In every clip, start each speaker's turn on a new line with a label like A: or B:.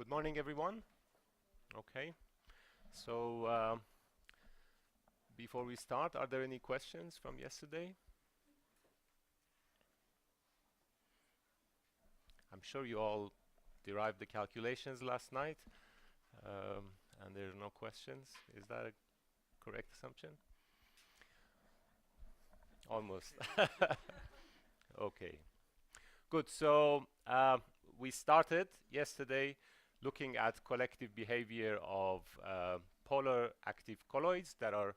A: Good morning, everyone. Okay, so before we start, are there any questions from yesterday? I'm sure you all derived the calculations last night, and there are no questions. Is that a correct assumption? Almost. Okay, good. So we started yesterday looking at collective behavior of polar active colloids that are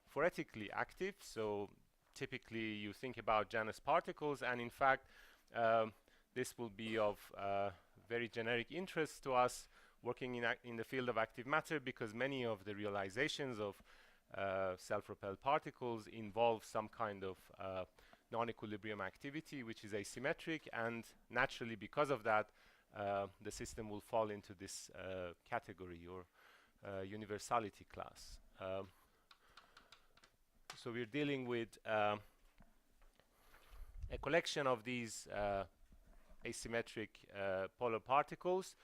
A: phoretically active. So typically you think about Janus particles, and in fact this will be of very generic interest to us working in the field of active matter, because many of the realizations of self-propelled particles involve some kind of non-equilibrium activity which is asymmetric, and naturally because of that the system will fall into this category or universality class. So we're dealing with a collection of these asymmetric polar particles,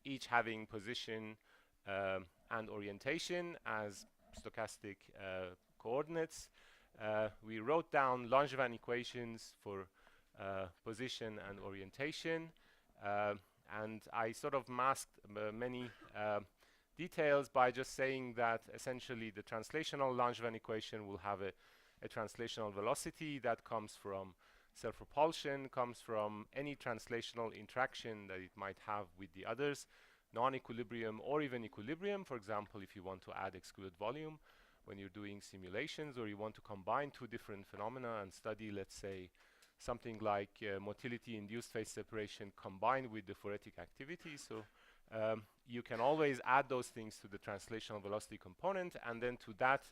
A: each having position and orientation as stochastic coordinates. We wrote down Langevin equations for position and orientation, and I sort of masked many details by just saying that essentially the translational Langevin equation will have a translational velocity that comes from self-repulsion, comes from any translational interaction that it might have with the others, non-equilibrium or even equilibrium. For example, if you want to add excluded volume when you're doing simulations, or you want to combine two different phenomena and study, let's say, something like motility-induced phase separation combined with the phoretic activity. So you can always add those things to the translational velocity component, and then to that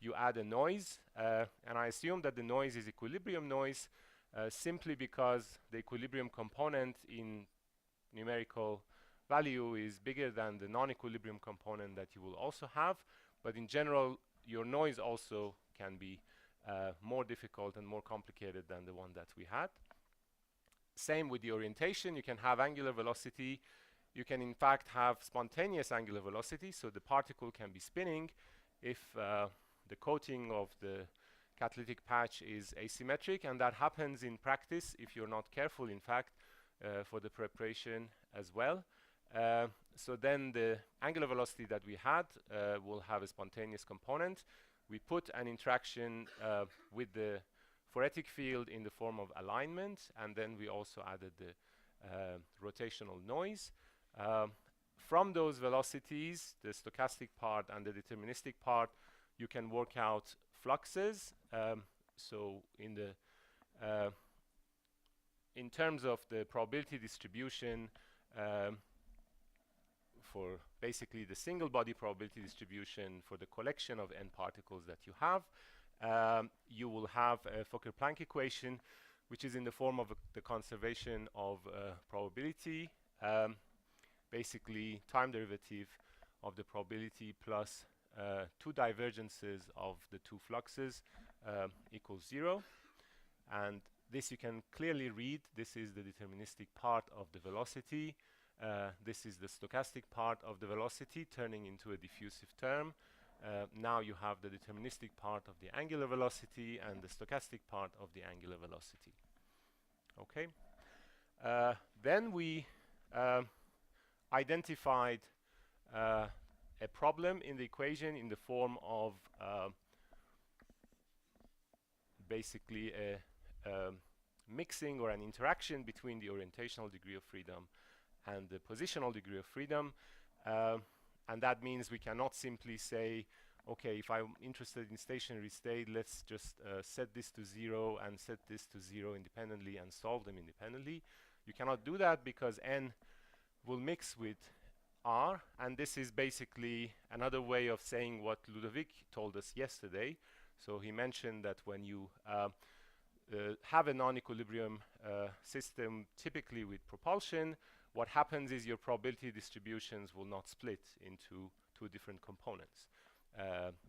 A: you add a noise, and I assume that the noise is equilibrium noise simply because the equilibrium component in numerical value is bigger than the non-equilibrium component that you will also have. But in general, your noise also can be more difficult and more complicated than the one that we had. Same with the orientation. You can have angular velocity. You can in fact have spontaneous angular velocity, so the particle can be spinning if the coating of the catalytic patch is asymmetric, and that happens in practice if you're not careful, in fact, for the preparation as well. So then the angular velocity that we had will have a spontaneous component. We put an interaction with the phoretic field in the form of alignment, and then we also added the rotational noise. From those velocities, the stochastic part and the deterministic part, you can work out fluxes. So in terms of the probability distribution for basically the single body probability distribution for the collection of n particles that you have, you will have a Fokker-Planck equation which is in the form of the conservation of probability, basically time derivative of the probability plus two divergences of the two fluxes equals 0. And this you can clearly read. This is the deterministic part of the velocity. This is the stochastic part of the velocity turning into a diffusive term. Now you have the deterministic part of the angular velocity and the stochastic part of the angular velocity. Okay. Then we identified a problem in the equation in the form of basically a mixing or an interaction between the orientational degree of freedom and the positional degree of freedom, and that means we cannot simply say, okay, if I'm interested in stationary state, let's just set this to 0 and set this to 0 independently and solve them independently. You cannot do that because n will mix with r, and this is basically another way of saying what Ludovic told us yesterday. So he mentioned that when you have a non-equilibrium system, typically with propulsion, what happens is your probability distributions will not split into two different components,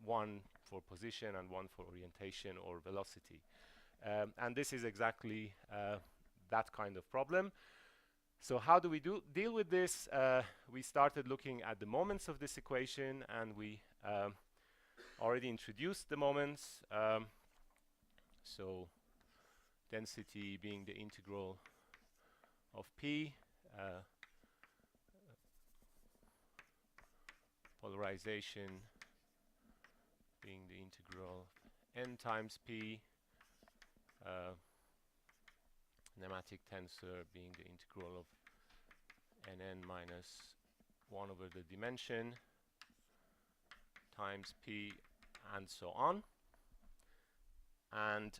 A: one for position and one for orientation or velocity. And this is exactly that kind of problem. So how do we deal with this? We started looking at the moments of this equation, and we already introduced the moments. So density being the integral of P, polarization being the integral of n times P, nematic tensor being the integral of nn minus 1 over the dimension times P, and so on. And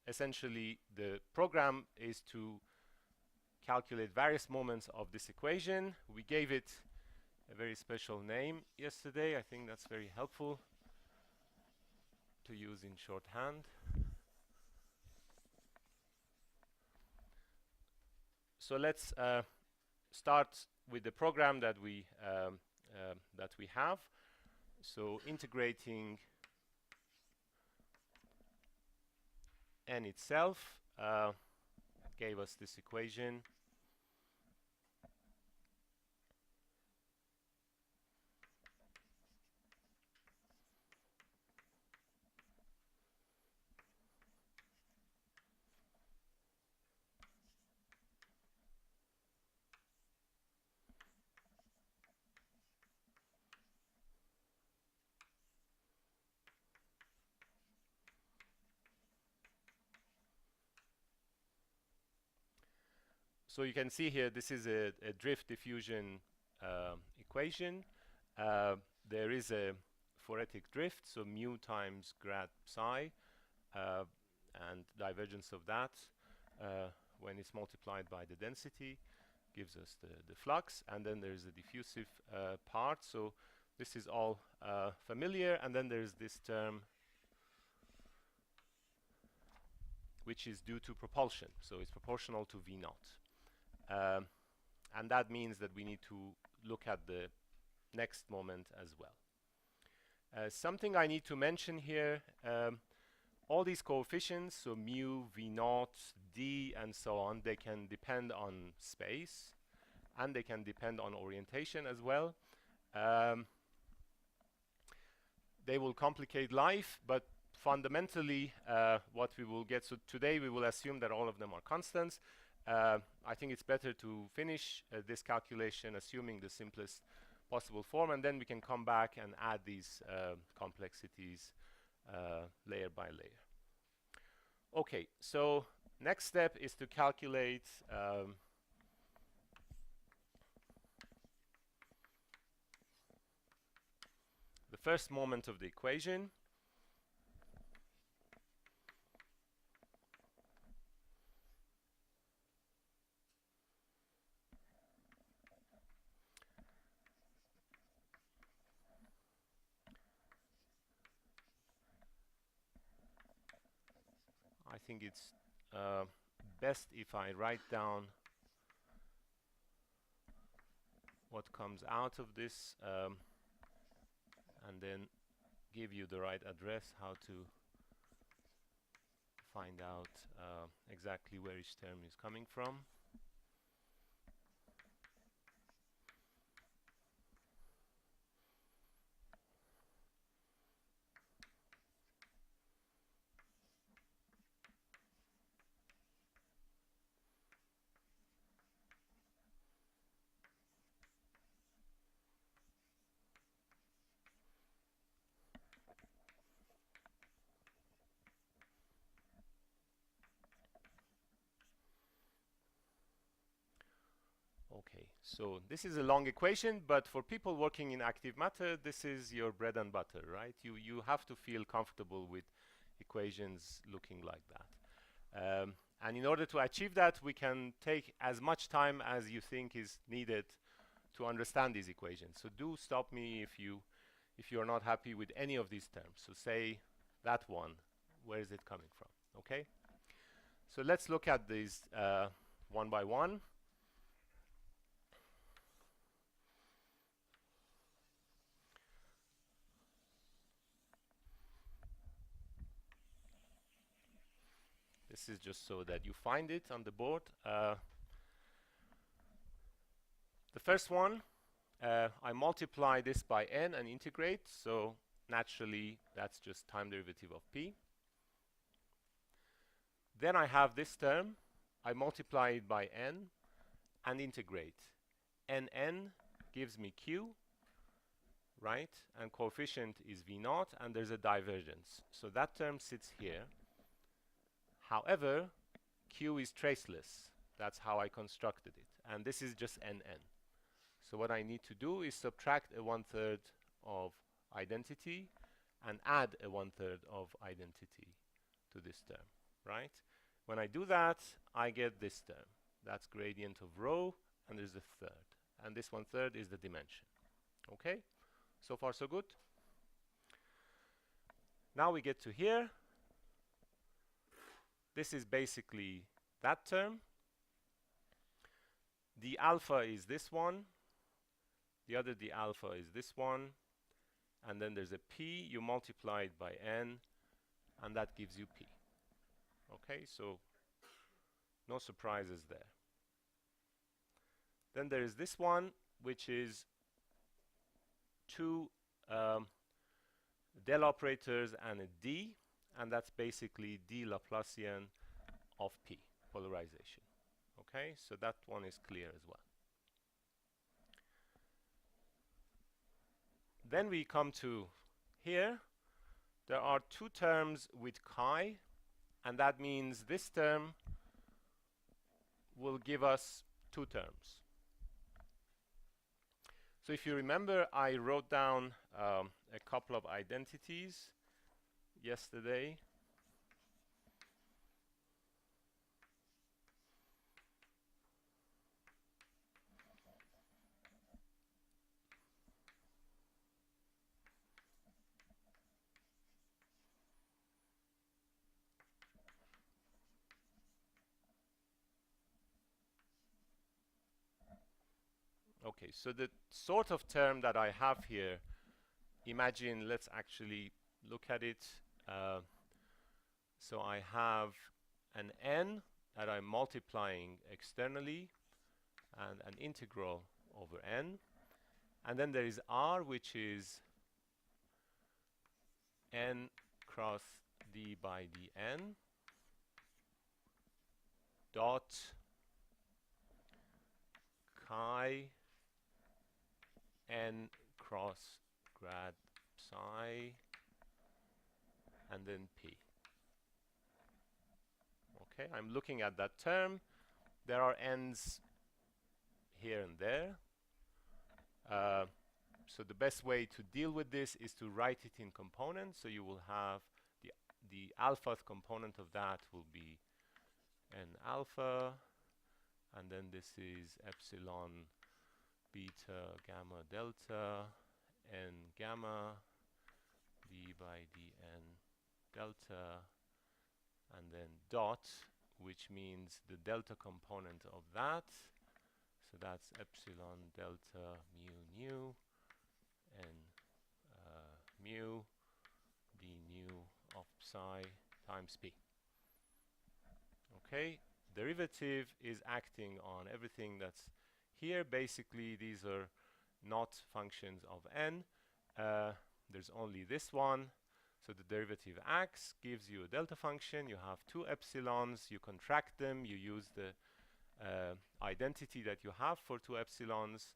A: essentially the program is to calculate various moments of this equation. We gave it a very special name yesterday. I think that's very helpful to use in shorthand. So let's start with the program that we have. So integrating n itself gave us this equation. So you can see here, this is a drift diffusion equation. There is a Phoretic drift, so mu times grad psi, and divergence of that when it's multiplied by the density gives us the flux. And then there's a diffusive part. So this is all familiar. And then there's this term which is due to propulsion. So it's proportional to V naught. And that means that we need to look at the next moment as well. Something I need to mention here, all these coefficients, so mu, V naught, D, and so on, they can depend on space, and they can depend on orientation as well. They will complicate life, but fundamentally what we will get, so today we will assume that all of them are constants. I think it's better to finish this calculation assuming the simplest possible form, and then we can come back and add these complexities layer by layer. Okay, so next step is to calculate the first moment of the equation. I think it's best if I write down what comes out of this and then give you the right address, how to find out exactly where each term is coming from. Okay, so this is a long equation, but for people working in active matter, this is your bread and butter, right? You have to feel comfortable with equations looking like that. And in order to achieve that, we can take as much time as you think is needed to understand these equations. So do stop me if you are not happy with any of these terms. So say that one, where is it coming from? Okay? So let's look at these one by one. This is just so that you find it on the board. The first one, I multiply this by n and integrate, so naturally that's just time derivative of p. Then I have this term, I multiply it by n and integrate. nn gives me q, right? And coefficient is v0, and there's a divergence. So that term sits here. However, q is traceless. That's how I constructed it. And this is just nn. So what I need to do is subtract a 1/3 of identity and add a 1/3 of identity to this term, right? When I do that, I get this term. That's gradient of rho, and there's a third. And this 1/3 is the dimension. Okay? So far, so good. Now we get to here. This is basically that term. The alpha is this one. The other d alpha is this one. And then there's a p. You multiply it by n, and that gives you p. Okay, so no surprises there. Then there is this one, which is two del operators and a d, and that's basically d Laplacian of p, polarization. Okay, so that one is clear as well. Then we come to here. There are two terms with chi, and that means this term will give us two terms. So if you remember, I wrote down a couple of identities yesterday. Okay, so the sort of term that I have here, imagine, let's actually look at it. So I have an n that I'm multiplying externally and an integral over n. And then there is r, which is n cross d by dn dot chi n cross grad psi and then p. Okay, I'm looking at that term. There are n's here and there. So the best way to deal with this is to write it in components. So you will have the alpha component of that will be n alpha, and then this is epsilon beta gamma delta n gamma d by dn delta, and then dot, which means the delta component of that. So that's epsilon delta mu nu and mu d nu of psi times p. Okay, derivative is acting on everything that's here. Basically, these are not functions of n. There's only this one. So the derivative acts, gives you a delta function. You have two epsilons. You contract them. You use the identity that you have for two epsilons.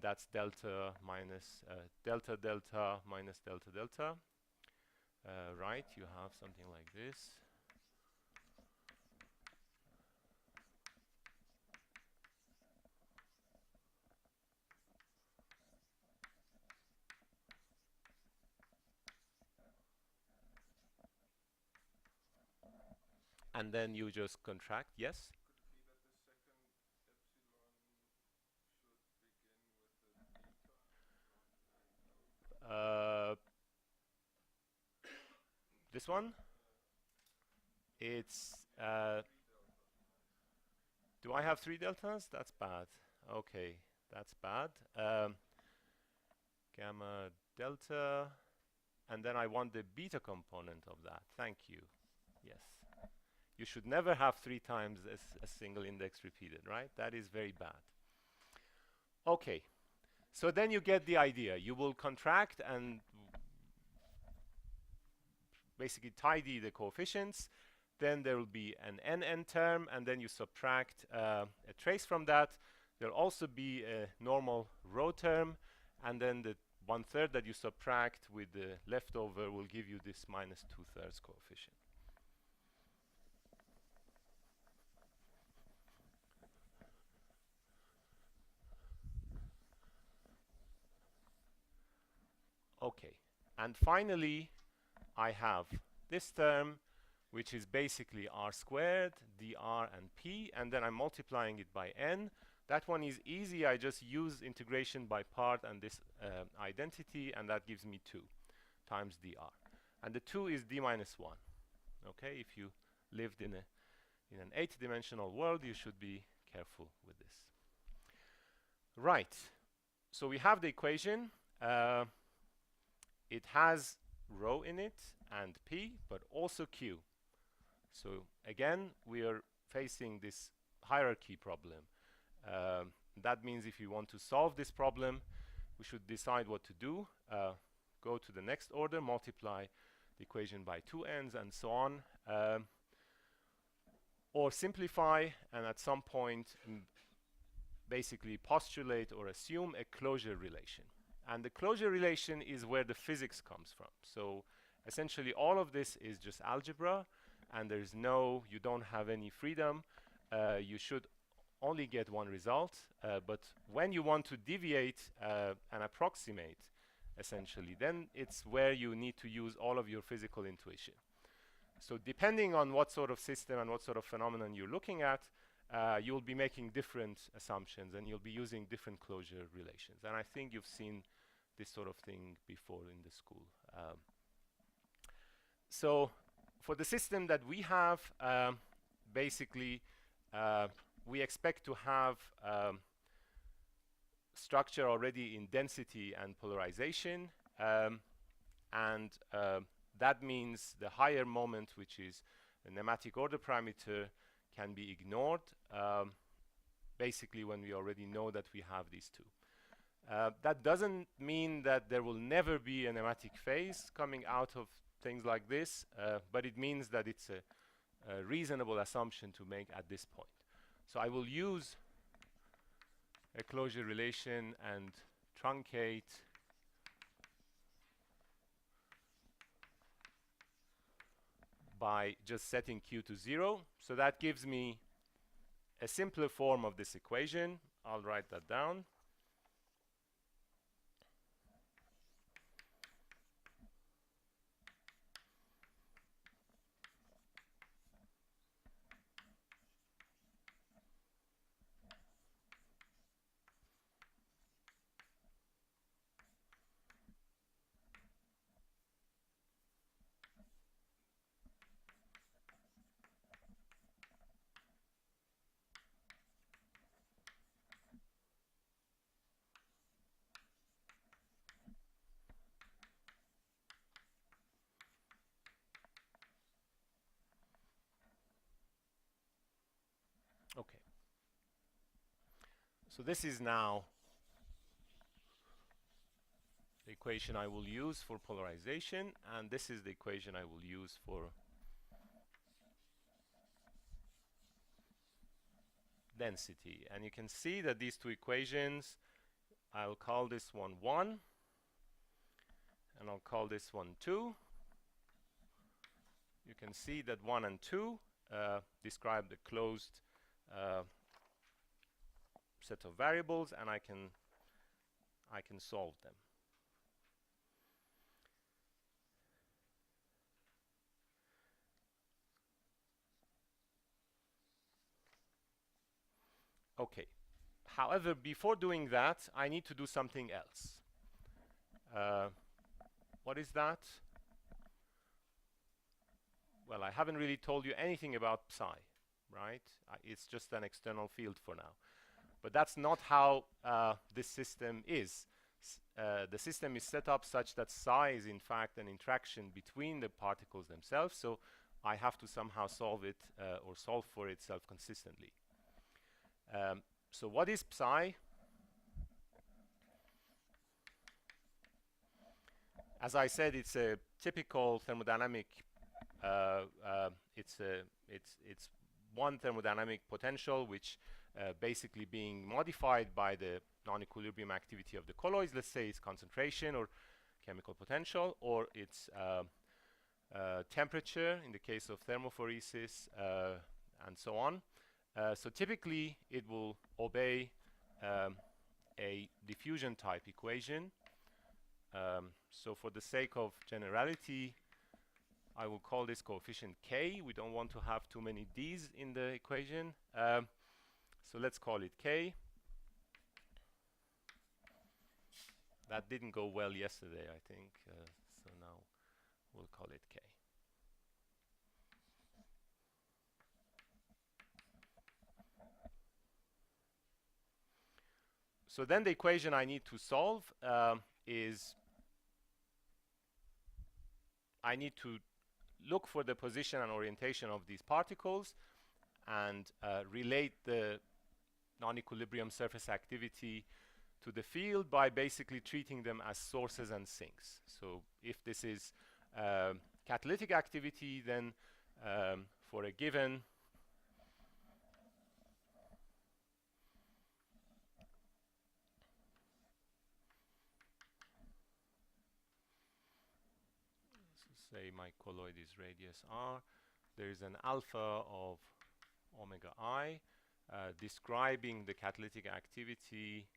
A: That's delta minus delta delta minus delta delta. Right? You have something like this. And then you just contract, yes? This one? It's do I have three deltas? That's bad. Okay, that's bad. Gamma delta, and then I want the beta component of that. Thank you. Yes. You should never have 3 times a single index repeated, right? That is very bad. Okay, so then you get the idea. You will contract and basically tidy the coefficients. Then there will be an n term, and then you subtract a trace from that. There'll also be a normal row term, and then the 1/3 that you subtract with the leftover will give you this minus 2/3 coefficient. Okay, and finally I have this term, which is basically r squared, dr and p, and then I'm multiplying it by n. That one is easy. I just use integration by part and this identity, and that gives me 2 times dr. And the 2 is d minus 1. Okay, if you lived in an 8-dimensional world, you should be careful with this. Right, so we have the equation. It has rho in it and p, but also q. So again, we are facing this hierarchy problem. That means if you want to solve this problem, we should decide what to do. Go to the next order, multiply the equation by 2 n's, and so on. Or simplify, and at some point basically postulate or assume a closure relation. And the closure relation is where the physics comes from. So essentially all of this is just algebra, and there's no, you don't have any freedom. You should only get one result, but when you want to deviate and approximate, essentially, then it's where you need to use all of your physical intuition. So depending on what sort of system and what sort of phenomenon you're looking at, you'll be making different assumptions, and you'll be using different closure relations. And I think you've seen this sort of thing before in the school. So for the system that we have, basically, we expect to have structure already in density and polarization, and that means the higher moment, which is the nematic order parameter, can be ignored, basically when we already know that we have these two. That doesn't mean that there will never be a nematic phase coming out of things like this, but it means that it's a reasonable assumption to make at this point. So I will use a closure relation and truncate by just setting q to 0. So that gives me a simpler form of this equation. I'll write that down. Okay. So this is now the equation I will use for polarization, and this is the equation I will use for density. And you can see that these two equations, I'll call this one 1, and I'll call this one 2. You can see that 1 and 2 describe the closed set of variables, and I can solve them. Okay. However, before doing that, I need to do something else. What is that? Well, I haven't really told you anything about Psi, right? It's just an external field for now. But that's not how this system is. The system is set up such that Psi is in fact an interaction between the particles themselves, so I have to somehow solve it or solve for itself consistently. So what is Psi? as I said, it's a typical thermodynamic. It's one thermodynamic potential which basically being modified by the non-equilibrium activity of the colloids. Let's say its concentration or chemical potential, or its temperature in the case of thermophoresis, and so on. So typically it will obey a diffusion type equation. So for the sake of generality, I will call this coefficient K. We don't want to have too many D's in the equation. So let's call it K. That didn't go well yesterday, I think. So now we'll call it K. So then the equation I need to solve is I need to look for the position and orientation of these particles and relate the non-equilibrium surface activity to the field by basically treating them as sources and sinks. So if this is catalytic activity, then for a given say my colloid is radius r, there is an alpha of omega I describing the catalytic activity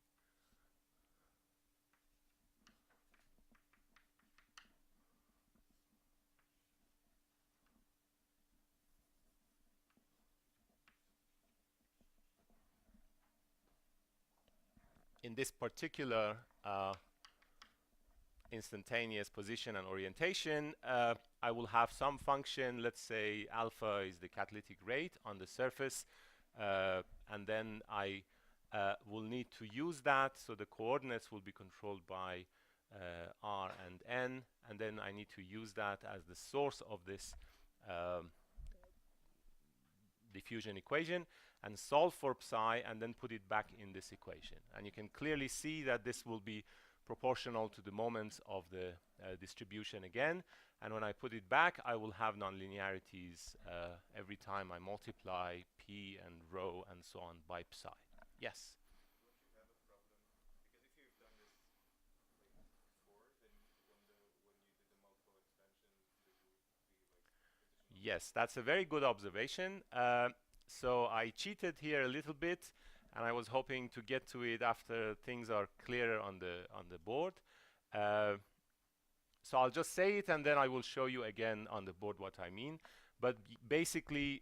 A: in this particular instantaneous position and orientation. I will have some function, let's say alpha is the catalytic rate on the surface, and then I will need to use that, so the coordinates will be controlled by r and n, and then I need to use that as the source of this diffusion equation and solve for psi and then put it back in this equation. And you can clearly see that this will be proportional to the moments of the distribution again, and when I put it back I will have nonlinearities every time I multiply p and rho and so on by psi. Yes?
B: Won't you have a problem? Because if you've done this like before, then when you did the multiple expansion, there will be like additional.
A: Yes, that's a very good observation. So I cheated here a little bit, and I was hoping to get to it after things are clearer on the board. So I'll just say it, and then I will show you again on the board what I mean. But basically,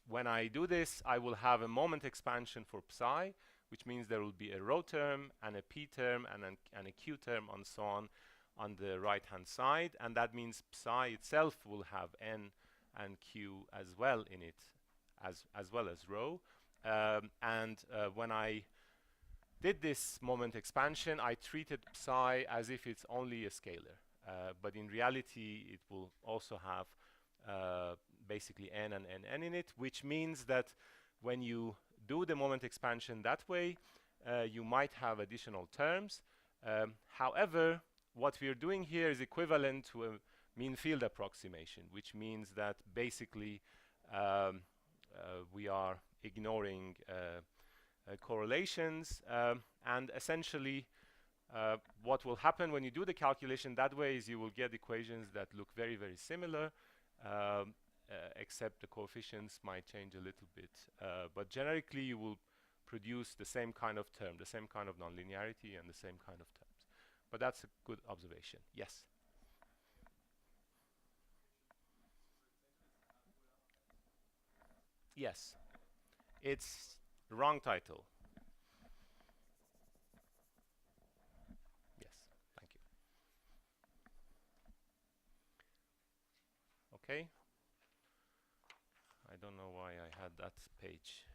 A: when I do this, I will have a moment expansion for psi, which means there will be a rho term and a p term and a q term and so on the right-hand side, and that means psi itself will have n and q as well in it, as well as rho. When I did this moment expansion, I treated psi as if it's only a scalar, but in reality it will also have basically n and n in it, which means that when you do the moment expansion that way, you might have additional terms. However, what we're doing here is equivalent to a mean field approximation, which means that basically we are ignoring correlations, and essentially what will happen when you do the calculation that way is you will get equations that look very, very similar, except the coefficients might change a little bit, but generically you will produce the same kind of term, the same kind of nonlinearity and the same kind of terms. But that's a good observation. Yes? Yes. It's the wrong title. Yes, thank you. Okay. I don't know why I had that page.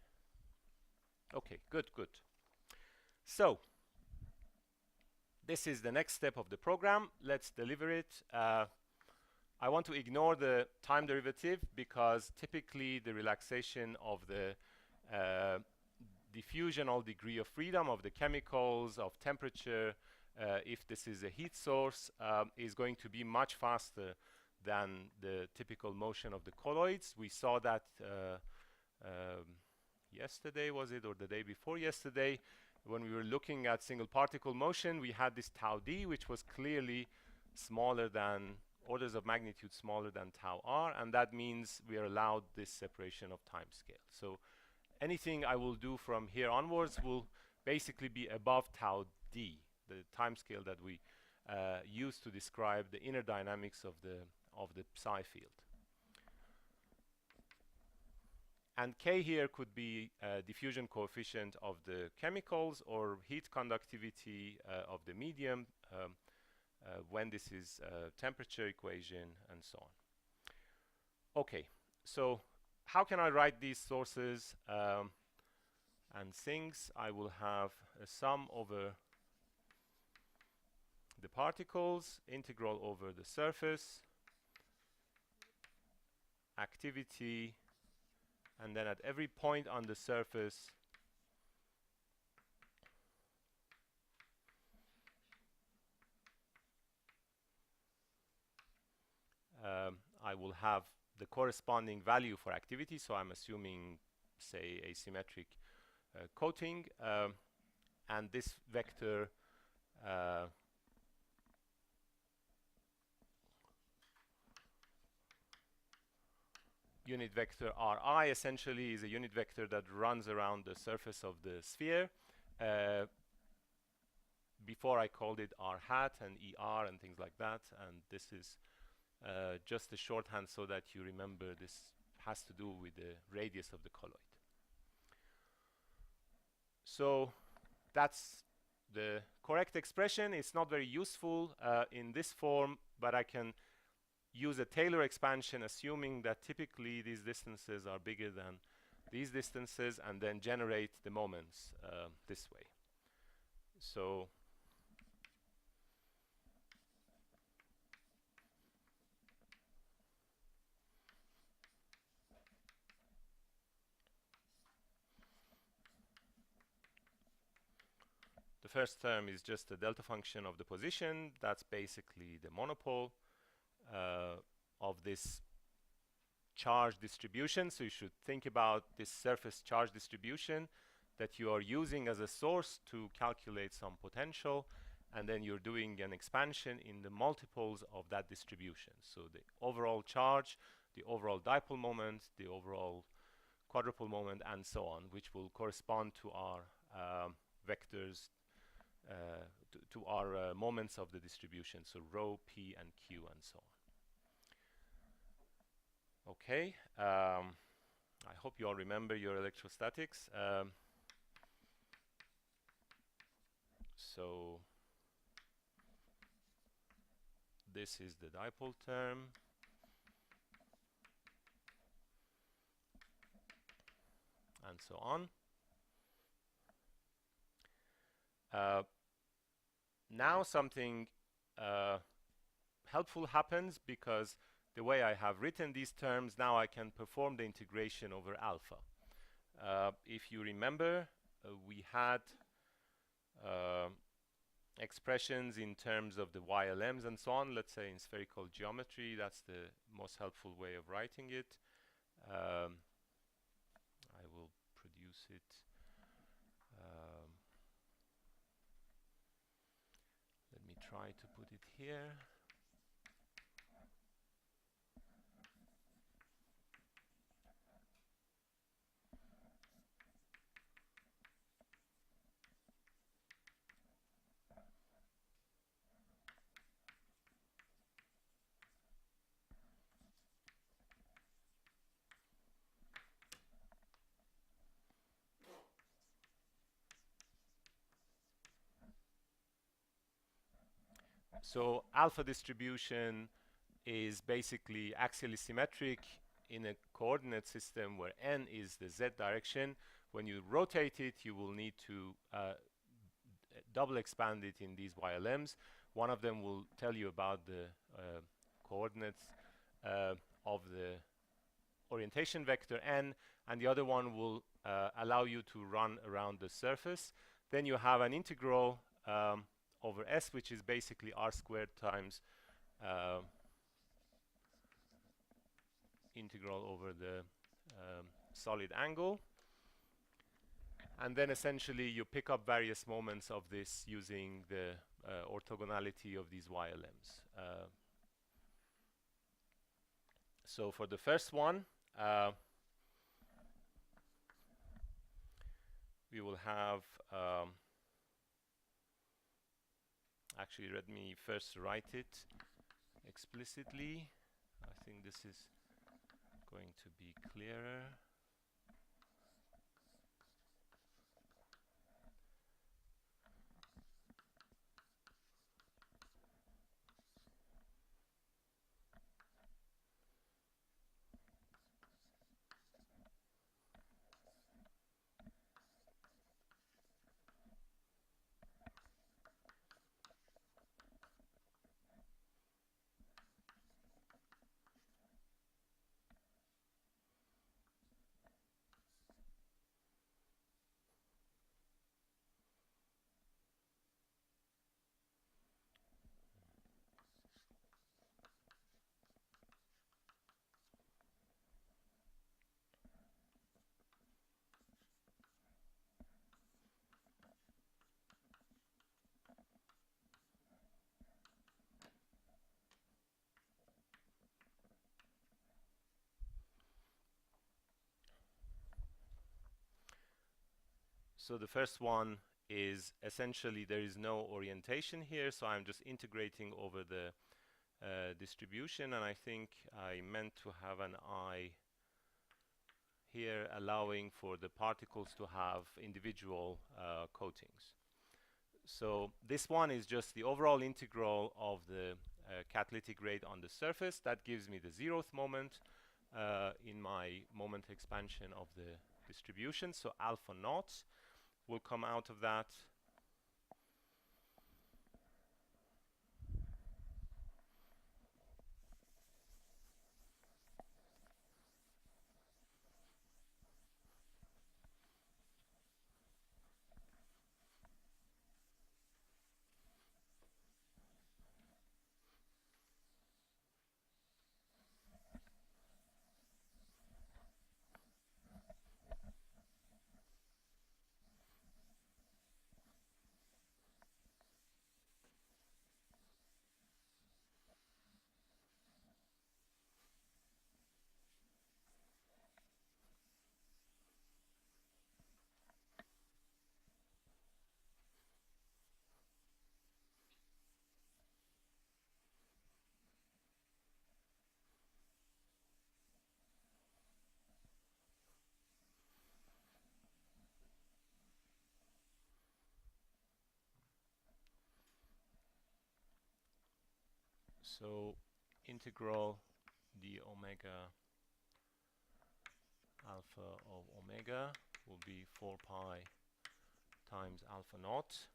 A: Okay, good, good. So, this is the next step of the program. Let's deliver it. I want to ignore the time derivative because typically the relaxation of the diffusional degree of freedom of the chemicals, of temperature, if this is a heat source, is going to be much faster than the typical motion of the colloids. We saw that yesterday, was it, or the day before yesterday, when we were looking at single particle motion. We had this tau d, which was clearly smaller than, orders of magnitude smaller than tau r, and that means we are allowed this separation of time scale. So anything I will do from here onwards will basically be above tau d, the time scale that we use to describe the inner dynamics of the Psi field. And K here could be diffusion coefficient of the chemicals or heat conductivity of the medium when this is temperature equation and so on. Okay, so how can I write these sources and things? I will have a sum over the particles, integral over the surface, activity, and then at every point on the surface I will have the corresponding value for activity. So I'm assuming, say, asymmetric coating, and this vector unit vector Ri essentially is a unit vector that runs around the surface of the sphere. Before I called it R hat and ER and things like that, and this is just a shorthand so that you remember this has to do with the radius of the colloid. So that's the correct expression. It's not very useful in this form, but I can use a Taylor expansion assuming that typically these distances are bigger than these distances, and then generate the moments this way. So the first term is just a delta function of the position. That's basically the monopole of this charge distribution. So you should think about this surface charge distribution that you are using as a source to calculate some potential, and then you're doing an expansion in the multiples of that distribution. So the overall charge, the overall dipole moment, the overall quadrupole moment, and so on, which will correspond to our vectors, to our moments of the distribution, so rho, p, and q, and so on. Okay, I hope you all remember your electrostatics. So this is the dipole term. And so on. Now something helpful happens, because the way I have written these terms, now I can perform the integration over alpha. If you remember, we had expressions in terms of the YLMs and so on, let's say in spherical geometry. That's the most helpful way of writing it. I will produce it. Let me try to put it here. So alpha distribution is basically axially symmetric in a coordinate system where n is the z direction. When you rotate it, you will need to double expand it in these YLMs. One of them will tell you about the coordinates of the orientation vector n, and the other one will allow you to run around the surface. Then you have an integral over S, which is basically R squared times integral over the solid angle. And then essentially you pick up various moments of this using the orthogonality of these YLMs. So for the first one, we will have, actually let me first write it explicitly. I think this is going to be clearer. So the first one is essentially there is no orientation here, so I'm just integrating over the distribution, and I think I meant to have an I here allowing for the particles to have individual coatings. So this one is just the overall integral of the catalytic rate on the surface. That gives me the 0th moment in my moment expansion of the distribution. So alpha naught will come out of that. So integral d omega alpha of omega will be 4 pi times alpha naught.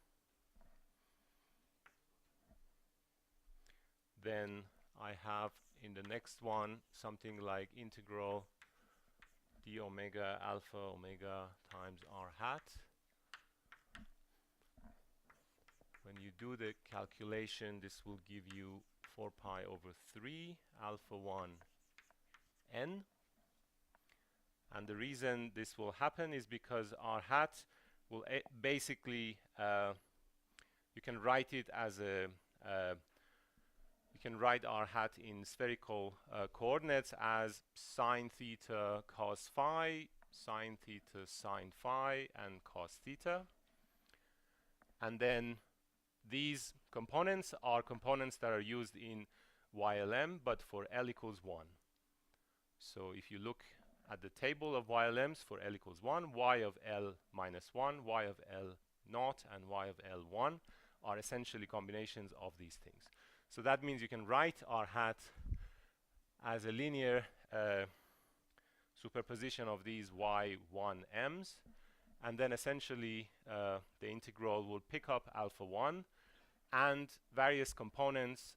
A: Then I have in the next one something like integral d omega alpha omega times r hat. When you do the calculation, this will give you 4 pi over 3 alpha 1 n. And the reason this will happen is because r hat will basically, you can write it as a, you can write r hat in spherical coordinates as sine theta cos phi, sine theta sine phi, and cos theta. And then these components are components that are used in YLM, but for L equals 1. So if you look at the table of YLMs for L equals 1, Y of L minus 1, Y of L naught, and Y of L1 are essentially combinations of these things. So that means you can write R hat as a linear superposition of these Y1Ms, and then essentially the integral will pick up alpha 1 and various components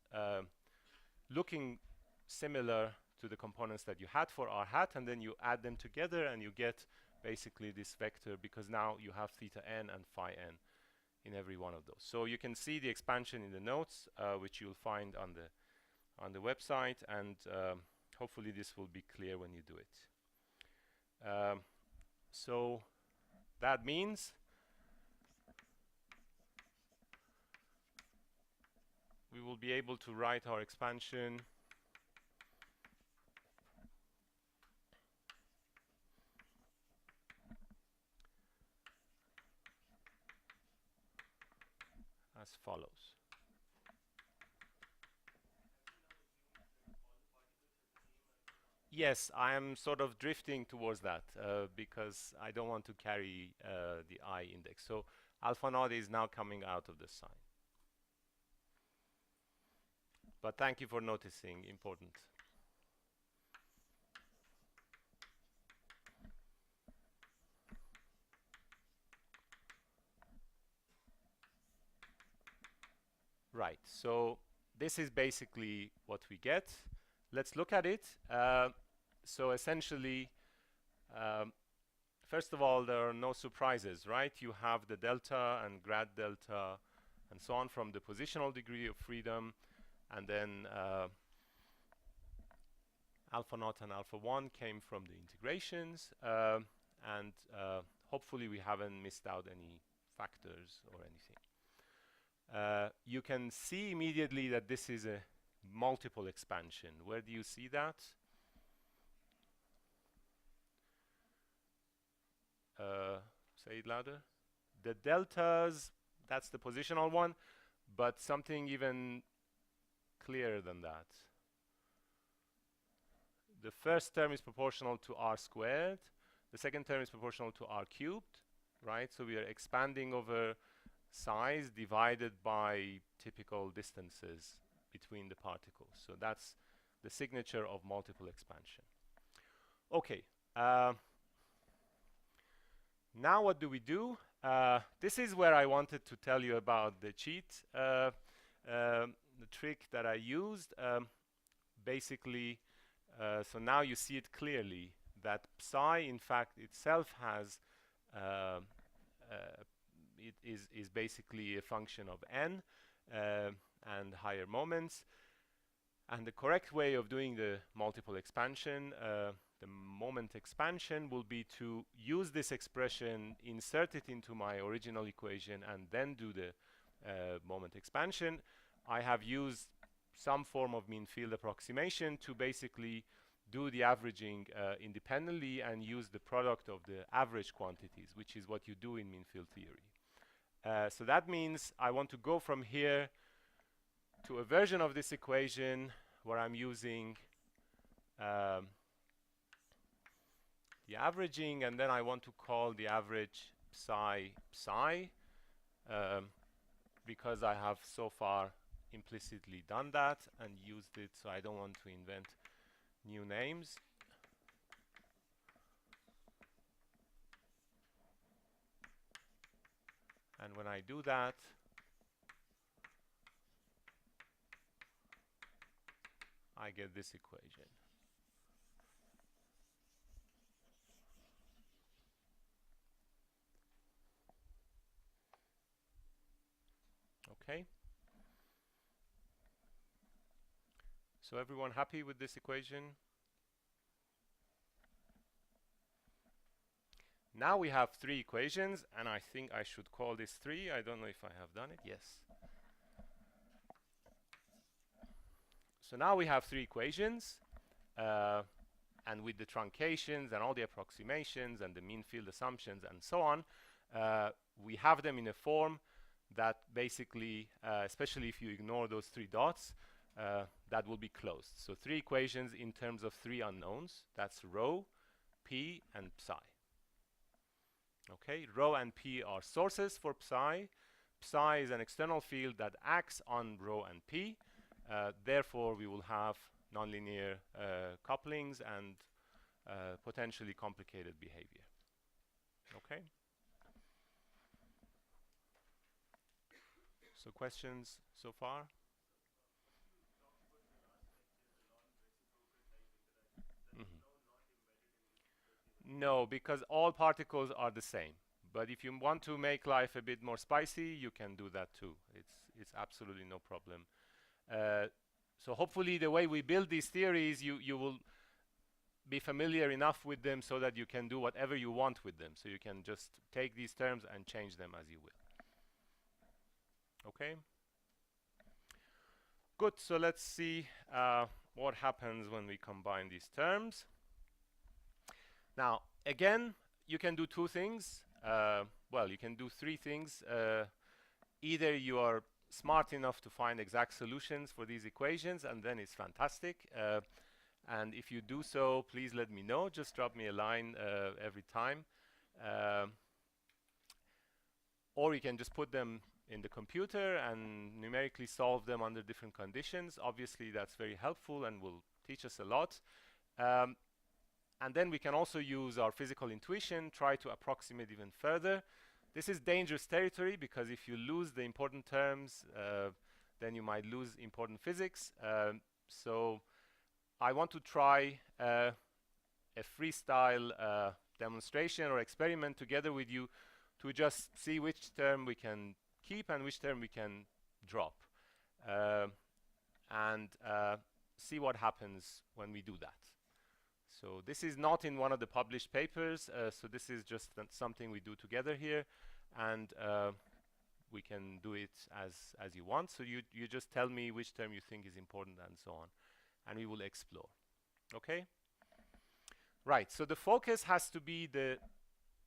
A: looking similar to the components that you had for R hat, and then you add them together and you get basically this vector, because now you have theta n and phi n in every one of those. So you can see the expansion in the notes, which you'll find on the website, and hopefully this will be clear when you do it. So that means we will be able to write our expansion as follows. Yes, I am sort of drifting towards that because I don't want to carry the I index. So alpha naught is now coming out of the sign. But thank you for noticing, important. Right, so this is basically what we get. Let's look at it. So essentially, first of all, there are no surprises, right? You have the delta and grad delta and so on from the positional degree of freedom, and then alpha naught and alpha 1 came from the integrations, and hopefully we haven't missed out any factors or anything. You can see immediately that this is a multiple expansion. Where do you see that? Say it louder. The deltas, that's the positional one, but something even clearer than that. The first term is proportional to r squared. The second term is proportional to r cubed, right? So we are expanding over size divided by typical distances between the particles. So that's the signature of multiple expansion. Okay. Now what do we do? This is where I wanted to tell you about the cheat, the trick that I used. Basically, so now you see it clearly that psi, in fact, itself has it is basically a function of n and higher moments. And the correct way of doing the multiple expansion, the moment expansion, will be to use this expression, insert it into my original equation, and then do the moment expansion. I have used some form of mean field approximation to basically do the averaging independently and use the product of the average quantities, which is what you do in mean field theory. So that means I want to go from here to a version of this equation where I'm using the averaging, and then I want to call the average psi psi, because I have so far implicitly done that and used it, so I don't want to invent new names. And when I do that, I get this equation. Okay. So everyone happy with this equation? Now we have three equations, and I think I should call this 3. I don't know if I have done it. Yes. So now we have 3 equations, and with the truncations and all the approximations and the mean field assumptions and so on, we have them in a form that basically, especially if you ignore those 3 dots, that will be closed. So 3 equations in terms of 3 unknowns. That's rho, p, and psi. Okay, rho and p are sources for psi. Psi is an external field that acts on rho and p. Therefore, we will have nonlinear couplings and potentially complicated behavior. Okay. So questions so far? No, because all particles are the same, But if you want to make life a bit more spicy, you can do that too. It's absolutely no problem. So hopefully the way we build these theories, you will be familiar enough with them so that you can do whatever you want with them. So you can just take these terms and change them as you will. Okay? Good, so let's see what happens when we combine these terms. Now, again, you can do two things. Well, you can do three things. Either you are smart enough to find exact solutions for these equations, and then it's fantastic. And if you do so, please let me know. Just drop me a line every time. Or you can just put them in the computer and numerically solve them under different conditions. Obviously, that's very helpful and will teach us a lot. And then we can also use our physical intuition, try to approximate even further. This is dangerous territory because if you lose the important terms, then you might lose important physics. So I want to try a freestyle demonstration or experiment together with you to just see which term we can keep and which term we can drop, and see what happens when we do that. So this is not in one of the published papers, so this is just something we do together here, and we can do it as you want. So you just tell me which term you think is important and so on, and we will explore. Okay? Right, so the focus has to be the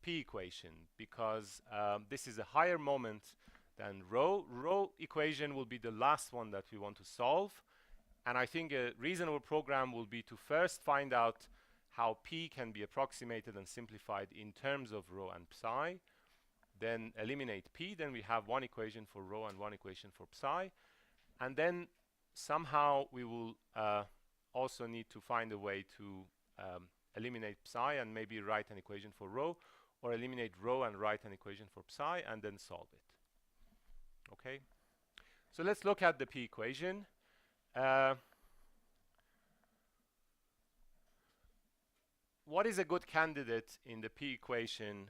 A: P equation because this is a higher moment than rho. Rho equation will be the last one that we want to solve, and I think a reasonable program will be to first find out how P can be approximated and simplified in terms of rho and psi, then eliminate P, then we have one equation for rho and one equation for psi, and then somehow we will also need to find a way to eliminate psi and maybe write an equation for rho, or eliminate rho and write an equation for psi and then solve it. Okay? So let's look at the P equation. What is a good candidate in the P equation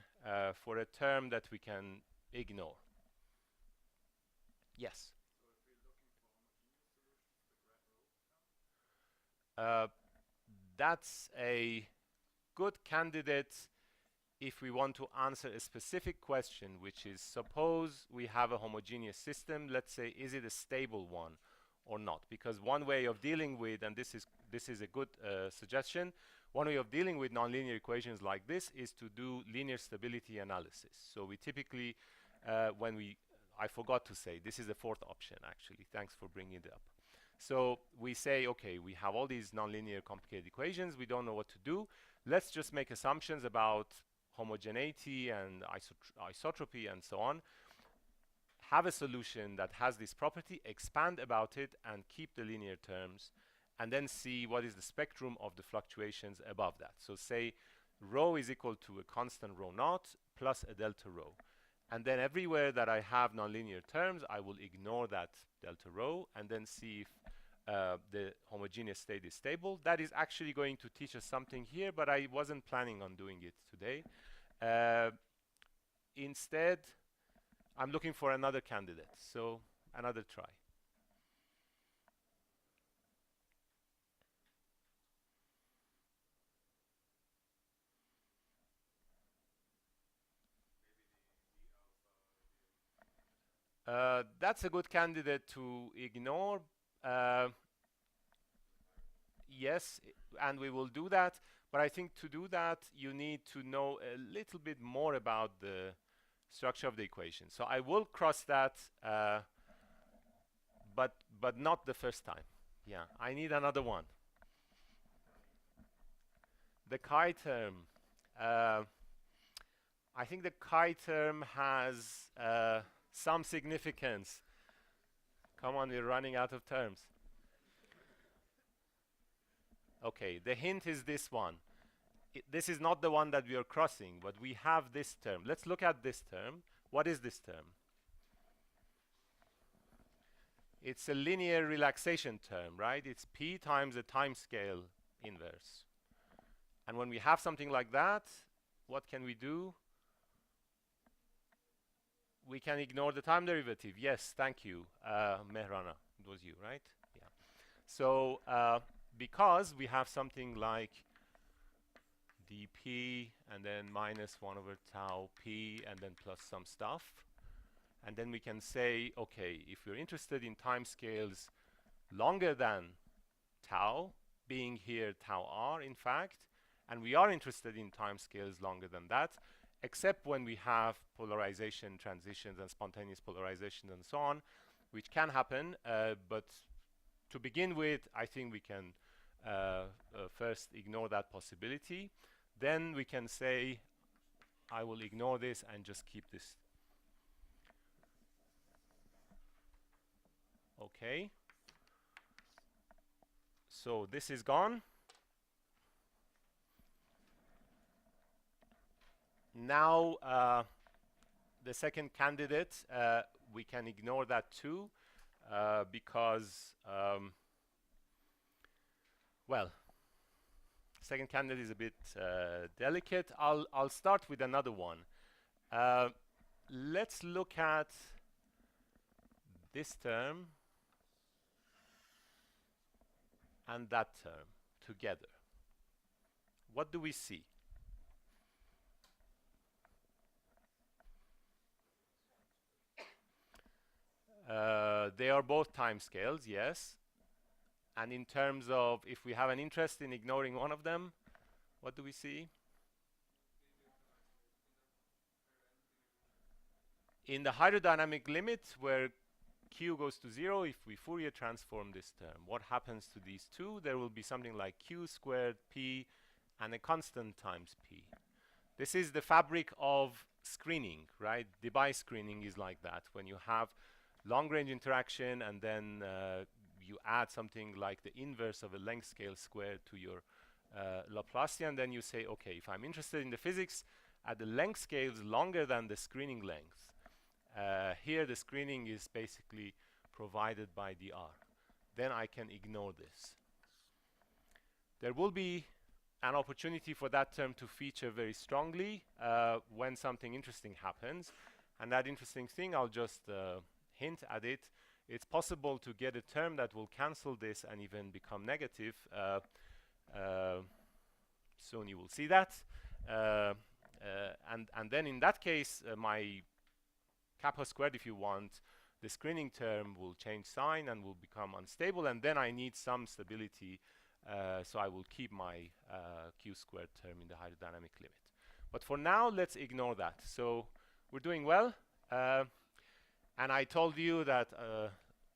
A: for a term that we can ignore? Yes?
B: So if we're looking for homogeneous solutions, the grad rho term?
A: That's a good candidate if we want to answer a specific question, which is, suppose we have a homogeneous system, let's say, is it a stable one or not? Because one way of dealing with, and this is a good suggestion, one way of dealing with nonlinear equations like this is to do linear stability analysis. So we typically, I forgot to say, this is the fourth option actually, thanks for bringing it up. So we say, okay, we have all these nonlinear complicated equations, we don't know what to do, let's just make assumptions about homogeneity and isotropy and so on, have a solution that has this property, expand about it and keep the linear terms, and then see what is the spectrum of the fluctuations above that. So say rho is equal to a constant rho naught plus a delta rho. And then everywhere that I have nonlinear terms, I will ignore that delta rho and then see if the homogeneous state is stable. That is actually going to teach us something here, but I wasn't planning on doing it today. Instead, I'm looking for another candidate, so another try. That's a good candidate to ignore. Yes, and we will do that. But I think to do that, you need to know a little bit more about the structure of the equation. So I will cross that, but not the first time. Yeah, I need another one. The chi term. I think the chi term has some significance. Come on, we're running out of terms. Okay, the hint is this one. This is not the one that we are crossing, but we have this term. Let's look at this term. What is this term? It's a linear relaxation term, right? It's P times the time scale inverse. And when we have something like that, what can we do? we can ignore the time derivative. Yes, thank you, Mehrana. It was you, right? Yeah. So because we have something like dp and then minus 1 over tau p and then plus some stuff, and then we can say, okay, if we're interested in time scales longer than tau, being here tau r in fact, and we are interested in time scales longer than that, except when we have polarization transitions and spontaneous polarizations and so on, which can happen, but to begin with, I think we can first ignore that possibility. Then we can say, I will ignore this and just keep this. Okay. So this is gone. Now, the second candidate, we can ignore that too, because, well, second candidate is a bit delicate. I'll start with another one. Let's look at this term and that term together. What do we see? They are both time scales, yes. And in terms of if we have an interest in ignoring one of them, what do we see? In the hydrodynamic limit, where q goes to 0, if we Fourier transform this term, what happens to these two? There will be something like q squared p and a constant times p. This is the fabric of screening, right? Debye screening is like that. When you have long-range interaction and then you add something like the inverse of a length scale squared to your Laplacian, then you say, okay, if I'm interested in the physics at the length scales longer than the screening length, here the screening is basically provided by dr. Then I can ignore this. There will be an opportunity for that term to feature very strongly when something interesting happens. And that interesting thing, I'll just hint at it. It's possible to get a term that will cancel this and even become negative. Soon you will see that. And then in that case, my kappa squared, if you want, the screening term will change sign and will become unstable, and then I need some stability, so I will keep my q squared term in the hydrodynamic limit. But for now, let's ignore that. So we're doing well, and I told you that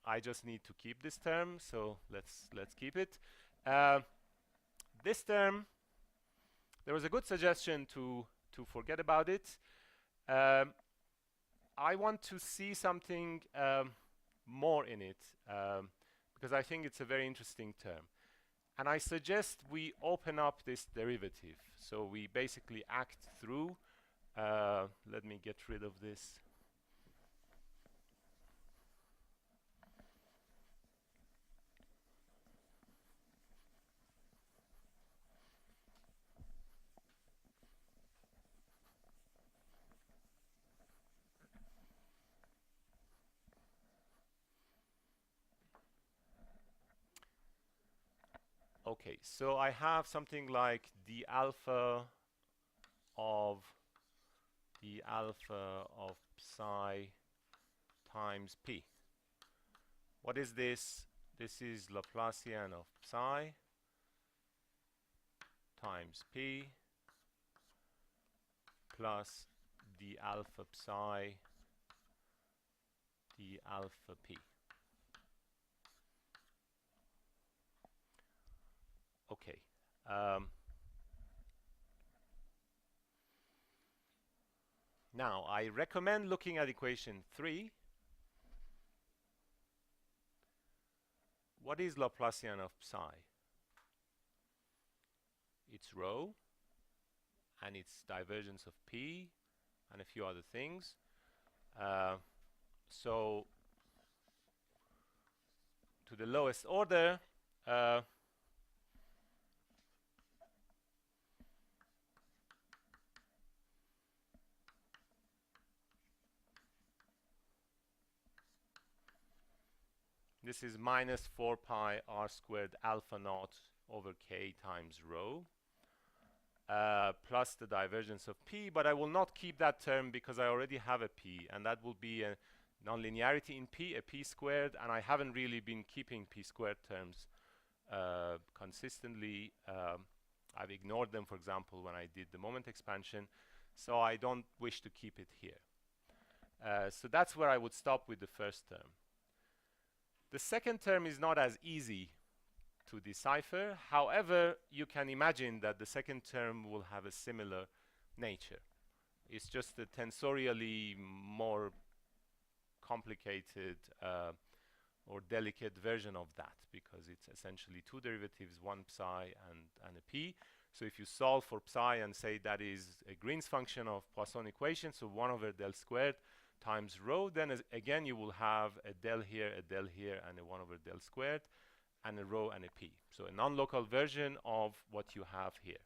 A: I just need to keep this term, so let's keep it. This term, there was a good suggestion to forget about it. I want to see something more in it, because I think it's a very interesting term. And I suggest we open up this derivative. So we basically act through. Let me get rid of this. Okay, so I have something like the alpha of psi times p. What is this? This is Laplacian of psi times p plus d alpha psi d alpha p. Okay. Now, I recommend looking at equation 3. What is Laplacian of psi? It's rho, and it's divergence of p, and a few other things. So, to the lowest order, This is minus 4 pi r squared alpha naught over k times rho, plus the divergence of p, but I will not keep that term because I already have a p, and that will be a nonlinearity in p, a p squared, and I haven't really been keeping p squared terms consistently. I've ignored them, for example, when I did the moment expansion, so I don't wish to keep it here. So that's where I would stop with the first term. The second term is not as easy to decipher. However, you can imagine that the second term will have a similar nature. It's just a tensorially more complicated or delicate version of that, because it's essentially two derivatives, one psi and a p. So if you solve for psi and say that is a Green's function of Poisson equation, so 1 over del squared times rho, then again you will have a del here, and a 1 over del squared, and a rho and a p. So a non-local version of what you have here.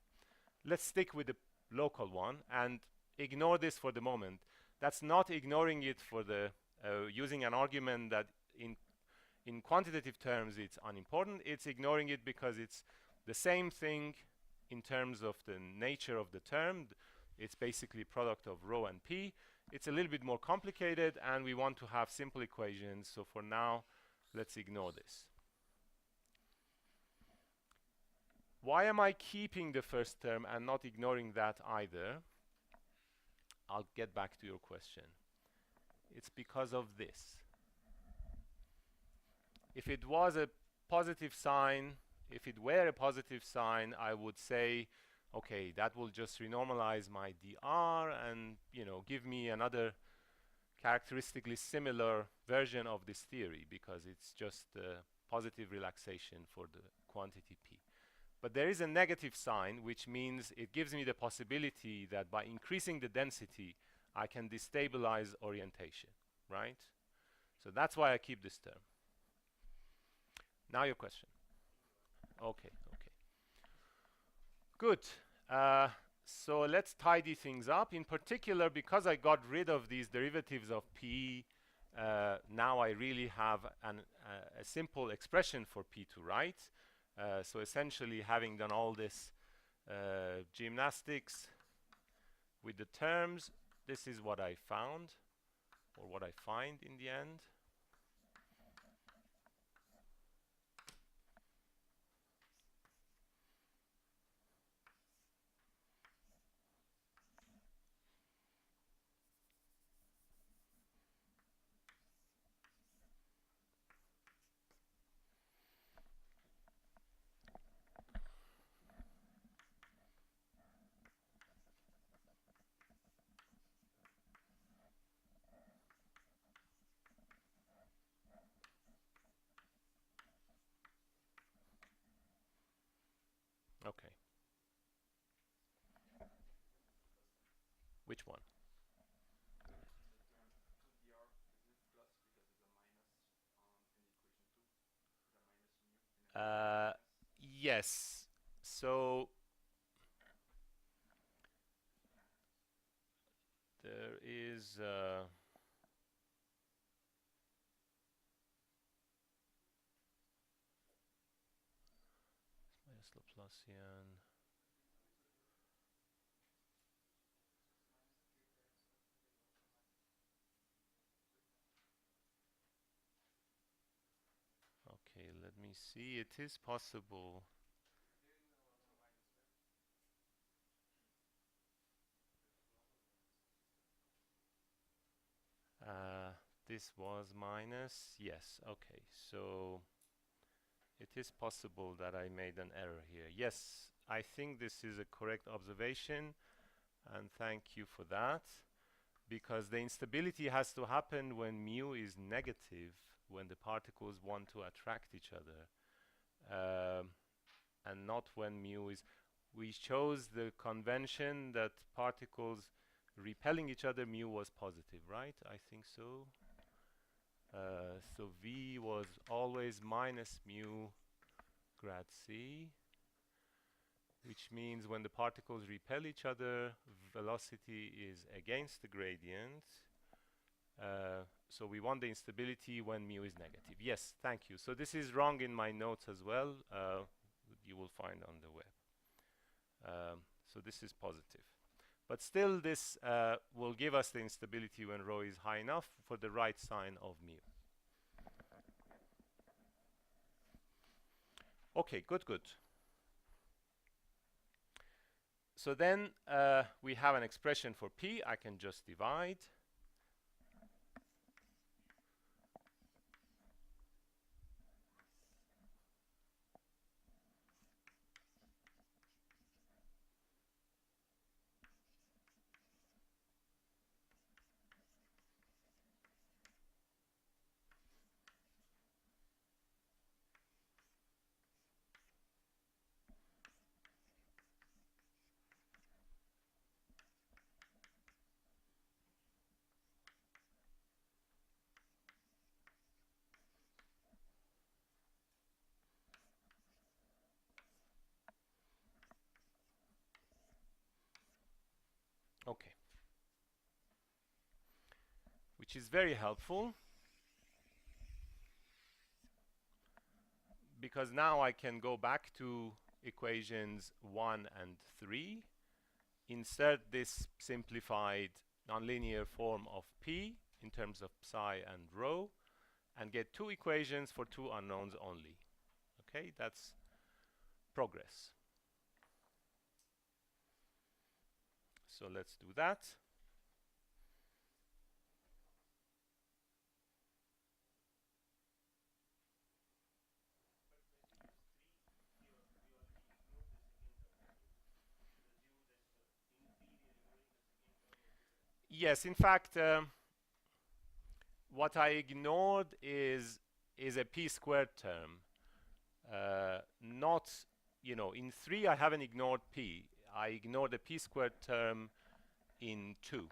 A: Let's stick with the local one and ignore this for the moment. That's not ignoring it for the using an argument that in quantitative terms it's unimportant. It's ignoring it because it's the same thing in terms of the nature of the term. It's basically product of rho and p. It's a little bit more complicated, and we want to have simple equations. So for now, let's ignore this. Why am I keeping the first term and not ignoring that either? I'll get back to your question. It's because of this. If it was a positive sign, if it were a positive sign, I would say, okay, that will just renormalize my dr and, you know, give me another characteristically similar version of this theory, because it's just a positive relaxation for the quantity p. But there is a negative sign, which means it gives me the possibility that by increasing the density, I can destabilize orientation, right? So that's why I keep this term. Now your question. Okay, okay. Good. So let's tidy things up. In particular, because I got rid of these derivatives of p, now I really have a simple expression for p to write. So essentially, having done all this gymnastics with the terms, this is what I found, or what I find in the end. Okay. Which one? Yes. So there is minus Laplacian. Okay, let me see. It is possible. This was minus. Yes. Okay. So it is possible that I made an error here. Yes, I think this is a correct observation, and thank you for that, because the instability has to happen when mu is negative, when the particles want to attract each other, and not when mu is. We chose the convention that particles repelling each other, mu was positive, right? I think so. So v was always minus mu grad c, which means when the particles repel each other, velocity is against the gradient. So we want the instability when mu is negative. Yes, thank you. So this is wrong in my notes as well. You will find on the web. So this is positive. But still, this will give us the instability when rho is high enough for the right sign of mu. Okay, good, good. So then we have an expression for P. I can just divide. Okay. Which is very helpful, because now I can go back to equations 1 and 3, insert this simplified nonlinear form of P in terms of psi and rho, and get two equations for two unknowns only. Okay, that's progress. So let's do that. Yes, in fact, what I ignored is a p squared term. Not, you know, in 3 I haven't ignored p. I ignored the p squared term in 2.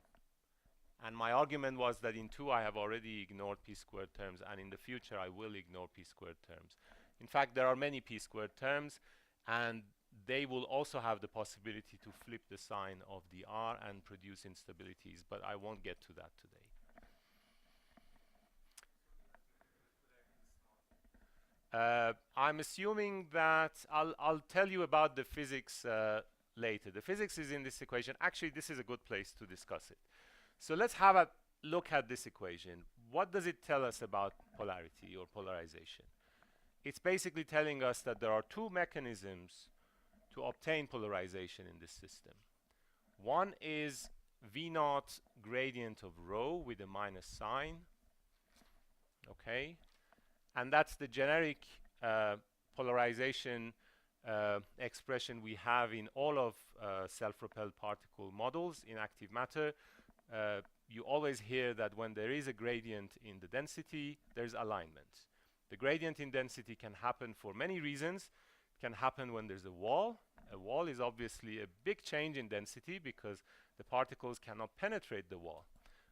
A: And my argument was that in 2 I have already ignored p squared terms, and in the future I will ignore p squared terms. In fact, there are many p squared terms, and they will also have the possibility to flip the sign of the r and produce instabilities, but I won't get to that today. I'm assuming that I'll tell you about the physics later. The physics is in this equation. Actually, this is a good place to discuss it. So let's have a look at this equation. What does it tell us about polarity or polarization? It's basically telling us that there are two mechanisms to obtain polarization in this system. One is V naught gradient of rho with a minus sign. Okay, and that's the generic polarization expression we have in all of self-propelled particle models in active matter. You always hear that when there is a gradient in the density, there's alignment. The gradient in density can happen for many reasons. It can happen when there's a wall. A wall is obviously a big change in density because the particles cannot penetrate the wall,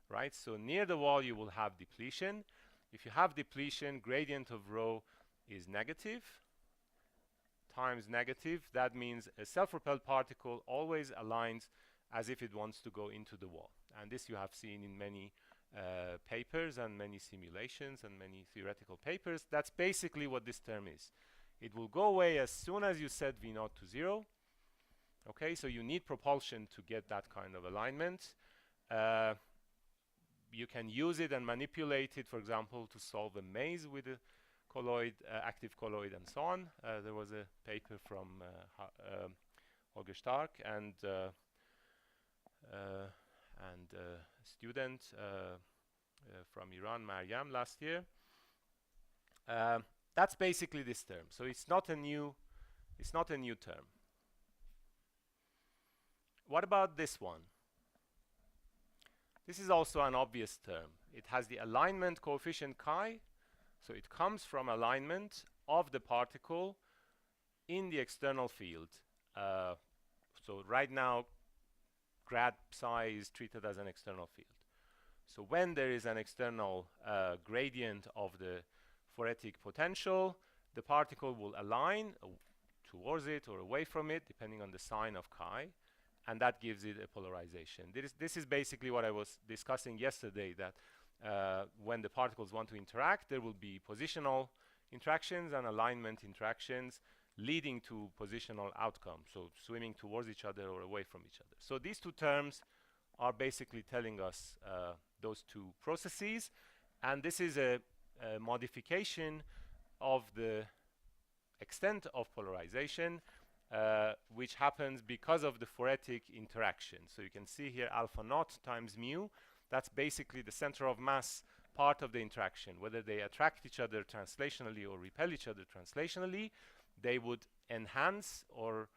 A: right? So near the wall you will have depletion. If you have depletion, gradient of rho is negative times negative. That means a self-propelled particle always aligns as if it wants to go into the wall. And this you have seen in many papers and many simulations and many theoretical papers. That's basically what this term is. It will go away as soon as you set V naught to 0. Okay, so you need propulsion to get that kind of alignment. You can use it and manipulate it, for example, to solve a maze with a colloid, active colloid, and so on. There was a paper from Holger Stark and a student from Iran, Maryam, last year. That's basically this term. So it's not a new term. What about this one? This is also an obvious term. It has the alignment coefficient chi, so it comes from alignment of the particle in the external field. So right now, grad psi is treated as an external field. So when there is an external gradient of the Phoretic potential, the particle will align towards it or away from it, depending on the sign of chi, and that gives it a polarization. This is basically what I was discussing yesterday, that when when the particles want to interact, there will be positional interactions and alignment interactions leading to positional outcomes, so swimming towards each other or away from each other. So these two terms are basically telling us those two processes, and this is a modification of the extent of polarization, which happens because of the Phoretic interaction. So you can see here alpha naught times mu. That's basically the center of mass part of the interaction. Whether they attract each other translationally or repel each other translationally, they would enhance or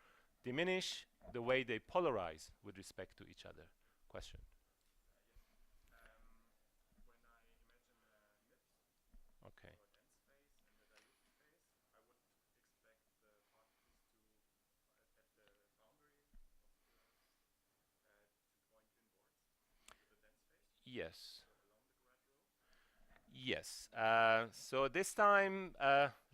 A: diminish the way they polarize with respect to each other. Question? Okay. Yes. Yes. So this time,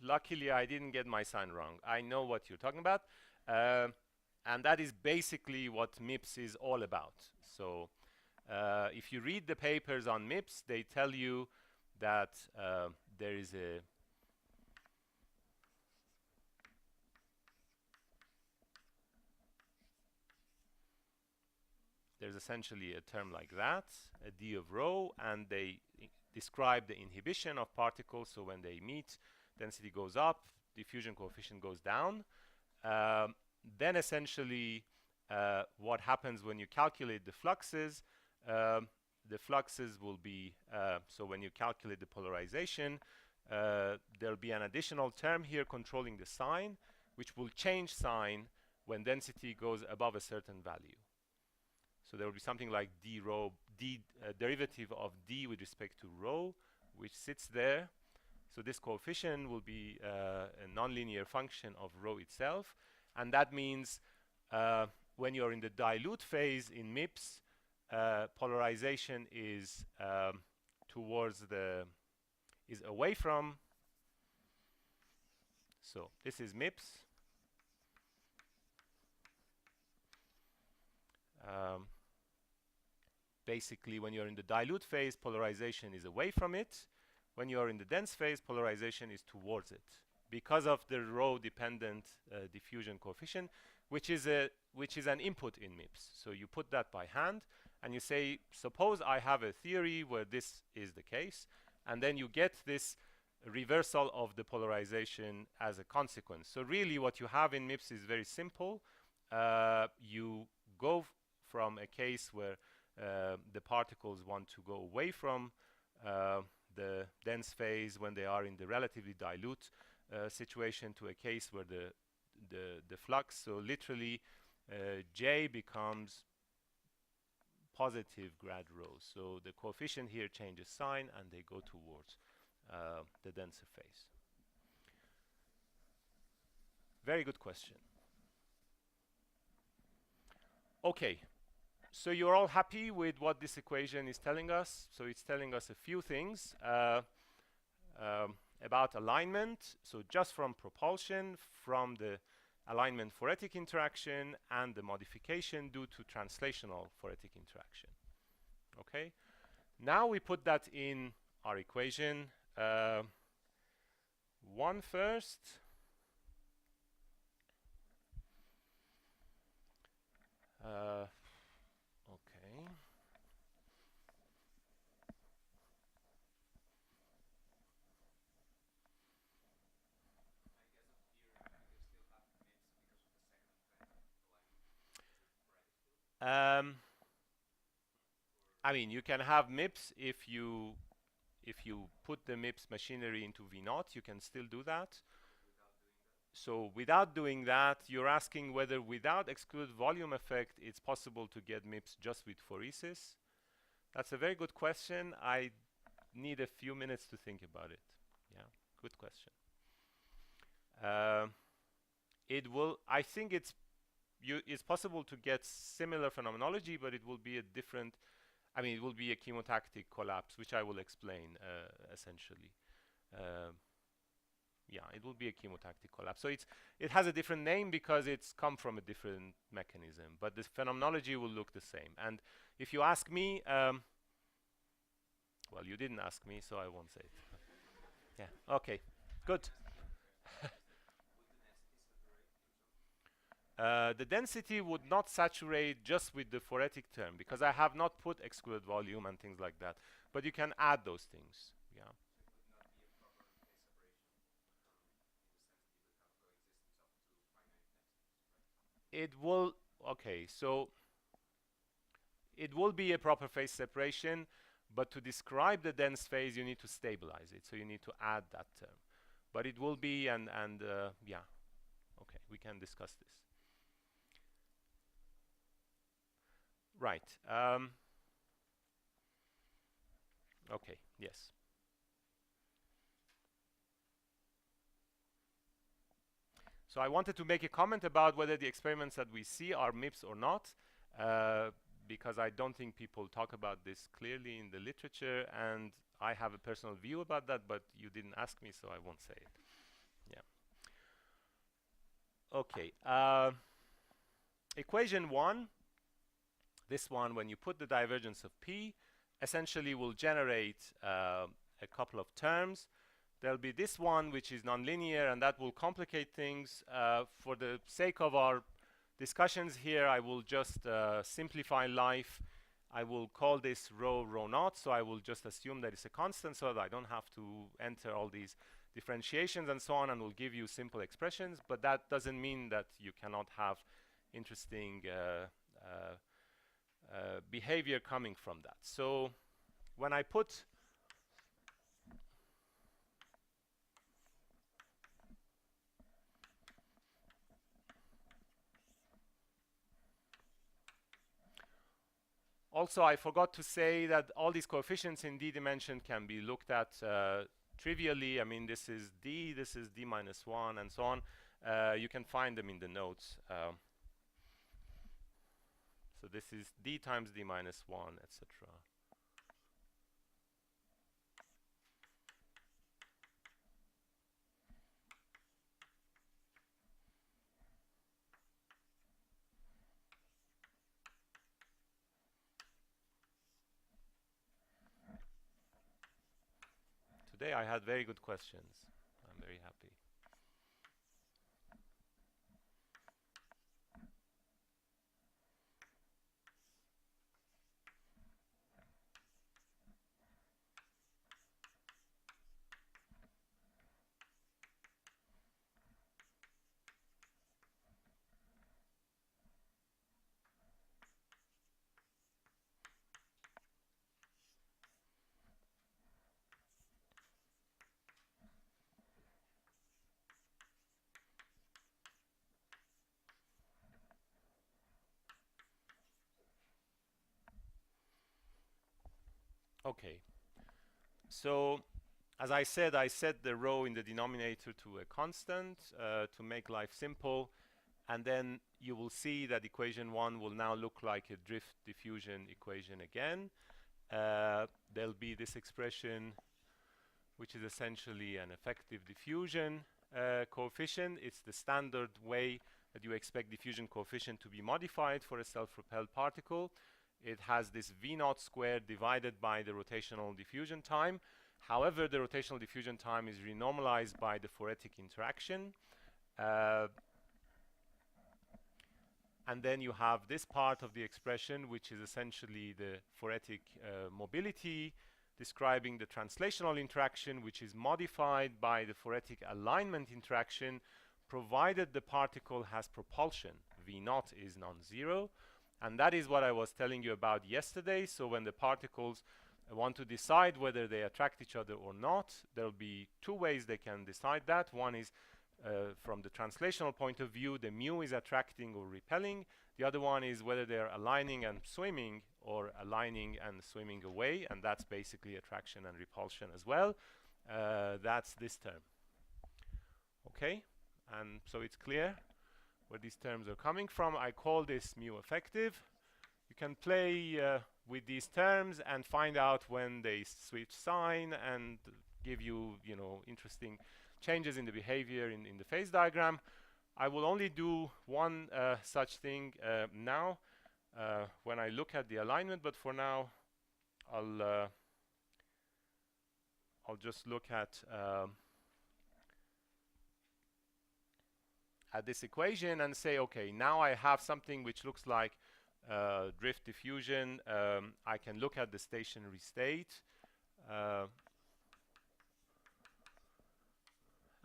A: luckily, I didn't get my sign wrong. I know what you're talking about. And that is basically what MIPS is all about. So if you read the papers on MIPS, they tell you that there's essentially a term like that, a d of rho, and they describe the inhibition of particles. So when they meet, density goes up, diffusion coefficient goes down. Then essentially what happens when you calculate the fluxes will be, so when you calculate the polarization, there'll be an additional term here controlling the sign, which will change sign when density goes above a certain value. So there will be something like d rho, derivative of d with respect to rho, which sits there. So this coefficient will be a nonlinear function of rho itself, and that means when you're in the dilute phase in MIPS, polarization is is away from. So this is MIPS. Basically, when you're in the dilute phase, polarization is away from it. When you're in the dense phase, polarization is towards it, because of the rho-dependent diffusion coefficient, which is an input in MIPS. So you put that by hand, and you say, suppose I have a theory where this is the case, and then you get this reversal of the polarization as a consequence. So really, what you have in MIPS is very simple. You go from a case where the particles want to go away from the dense phase when they are in the relatively dilute situation, to a case where the flux, so literally J becomes positive grad rho. So the coefficient here changes sign and they go towards the denser phase. Very good question. Okay. So you're all happy with what this equation is telling us? So it's telling us a few things about alignment. So just from propulsion, from the alignment Phoretic interaction, and the modification due to translational Phoretic interaction. Okay. Now we put that in our equation. One first. Okay. I mean, you can have MIPS if you put the MIPS machinery into V0, you can still do that. So without doing that, you're asking whether without excluded volume effect, it's possible to get MIPS just with phoresis. That's a very good question. I need a few minutes to think about it. Yeah, good question. I think it's possible to get similar phenomenology, but it will be a different, it will be a chemotactic collapse, which I will explain essentially. Yeah, it will be a chemotactic collapse. So it has a different name because it's come from a different mechanism, but the phenomenology will look the same. And if you ask me, Well, you didn't ask me, so I won't say it. Yeah. Okay. Good. The density would not saturate just with the phoretic term because I have not put excluded volume and things like that. But you can add those things. Yeah. It will. Okay. So it will be a proper phase separation, but to describe the dense phase, you need to stabilize it. So you need to add that term. But it will be and yeah. Okay. We can discuss this. Right. Okay. Yes. So I wanted to make a comment about whether the experiments that we see are MIPS or not, because I don't think people talk about this clearly in the literature, and I have a personal view about that, but you didn't ask me, so I won't say it. Yeah. Okay. Equation 1, this one, when you put the divergence of P, essentially will generate a couple of terms. There'll be this one, which is nonlinear, and that will complicate things. For the sake of our discussions here, I will just simplify life. I will call this rho naught, so I will just assume that it's a constant so that I don't have to enter all these differentiations and so on, and will give you simple expressions, but that doesn't mean that you cannot have interesting behavior coming from that. So when I put also, I forgot to say that all these coefficients in d dimension can be looked at trivially. I mean, this is d, this is d minus 1, and so on. You can find them in the notes. So this is d times d minus 1, etc. Today I had very good questions. I'm very happy. Okay. So as I said, I set the rho in the denominator to a constant to make life simple. And then you will see that equation 1 will now look like a drift diffusion equation again. There'll be this expression, which is essentially an effective diffusion coefficient. It's the standard way that you expect diffusion coefficient to be modified for a self-propelled particle. It has this V naught squared divided by the rotational diffusion time. However, the rotational diffusion time is renormalized by the phoretic interaction. And then you have this part of the expression, which is essentially the phoretic mobility, describing the translational interaction, which is modified by the phoretic alignment interaction, provided the particle has propulsion. V naught is non-zero. And that is what I was telling you about yesterday. So when the particles want to decide whether they attract each other or not, there will be two ways they can decide that. One is from the translational point of view, the mu is attracting or repelling. The other one is whether they're aligning and swimming or aligning and swimming away, and that's basically attraction and repulsion as well. That's this term. Okay, and so it's clear where these terms are coming from. I call this mu effective. You can play with these terms and find out when they switch sign and give you, interesting changes in the behavior in the phase diagram. I will only do one such thing now when I look at the alignment, but for now I'll I'll just look at this equation and say, okay, now I have something which looks like drift diffusion. I can look at the stationary state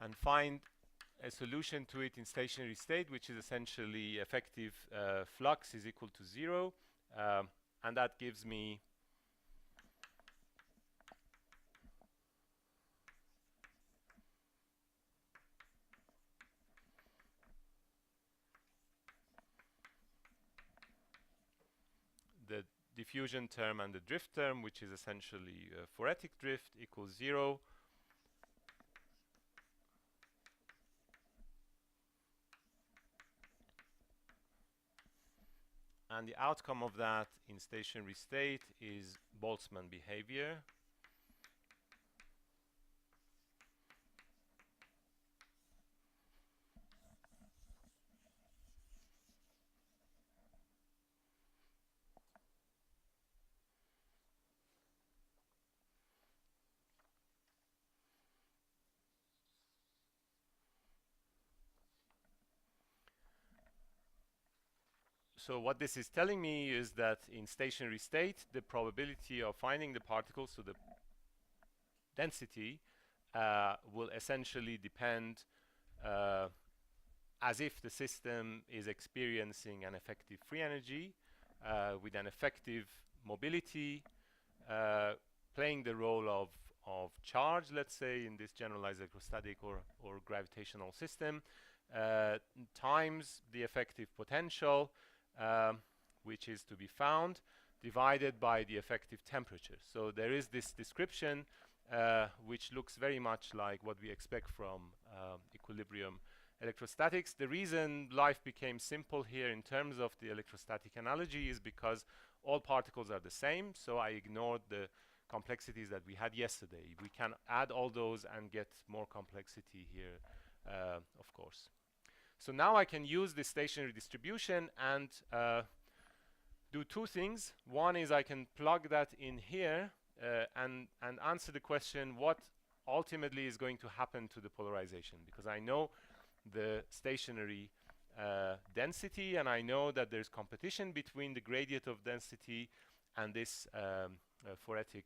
A: and find a solution to it in stationary state, which is essentially effective flux is equal to 0, and that gives me the diffusion term and the drift term, which is essentially Phoretic drift, equals 0. And the outcome of that in stationary state is Boltzmann behavior. So what this is telling me is that in stationary state, the probability of finding the particle, so the density, will essentially depend as if the system is experiencing an effective free energy with an effective mobility playing the role of charge, let's say, in this generalized electrostatic or gravitational system, times the effective potential, which is to be found, divided by the effective temperature. So there is this description which looks very much like what we expect from equilibrium electrostatics. The reason life became simple here in terms of the electrostatic analogy is because all particles are the same, so I ignored the complexities that we had yesterday. We can add all those and get more complexity here, of course. So now I can use this stationary distribution and do two things. One is I can plug that in here and answer the question, what ultimately is going to happen to the polarization? Because I know the stationary density, and I know that there's competition between the gradient of density and this Phoretic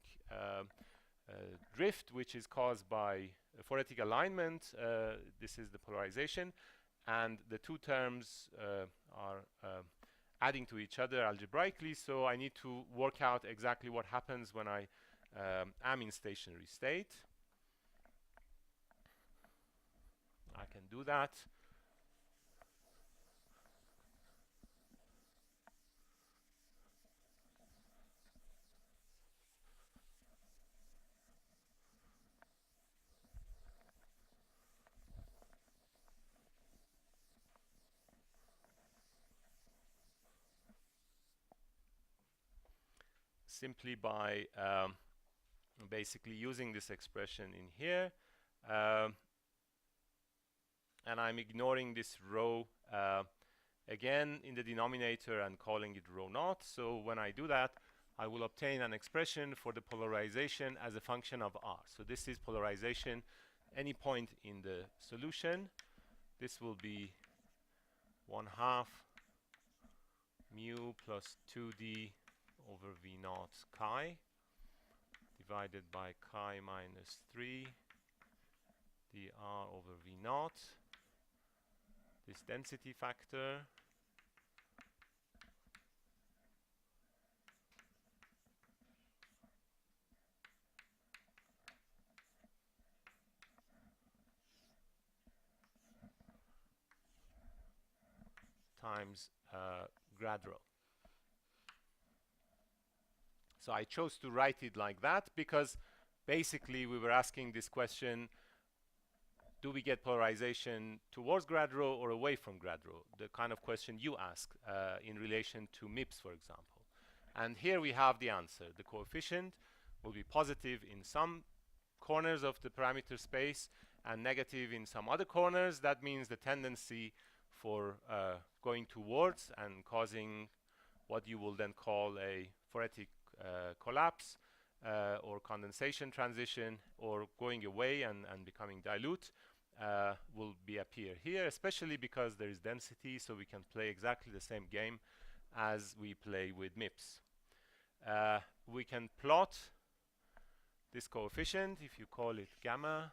A: drift, which is caused by Phoretic alignment. This is the polarization, and the two terms are adding to each other algebraically, so I need to work out exactly what happens when I am in stationary state. I can do that. Simply by basically using this expression in here, and I'm ignoring this rho again in the denominator and calling it rho naught. So when I do that, I will obtain an expression for the polarization as a function of r. So this is polarization any point in the solution. This will be 1/2 mu plus 2d over v naught chi divided by chi minus 3 dr over v naught. This density factor times grad rho. So I chose to write it like that because basically we were asking this question, do we get polarization towards grad rho or away from grad rho? The kind of question you ask in relation to MIPS, for example. And here we have the answer. The coefficient will be positive in some corners of the parameter space and negative in some other corners. That means the tendency for going towards and causing what you will then call a Phoretic collapse or condensation transition or going away and becoming dilute will be appear here, especially because there is density, so we can play exactly the same game as we play with MIPS. We can plot this coefficient, if you call it gamma,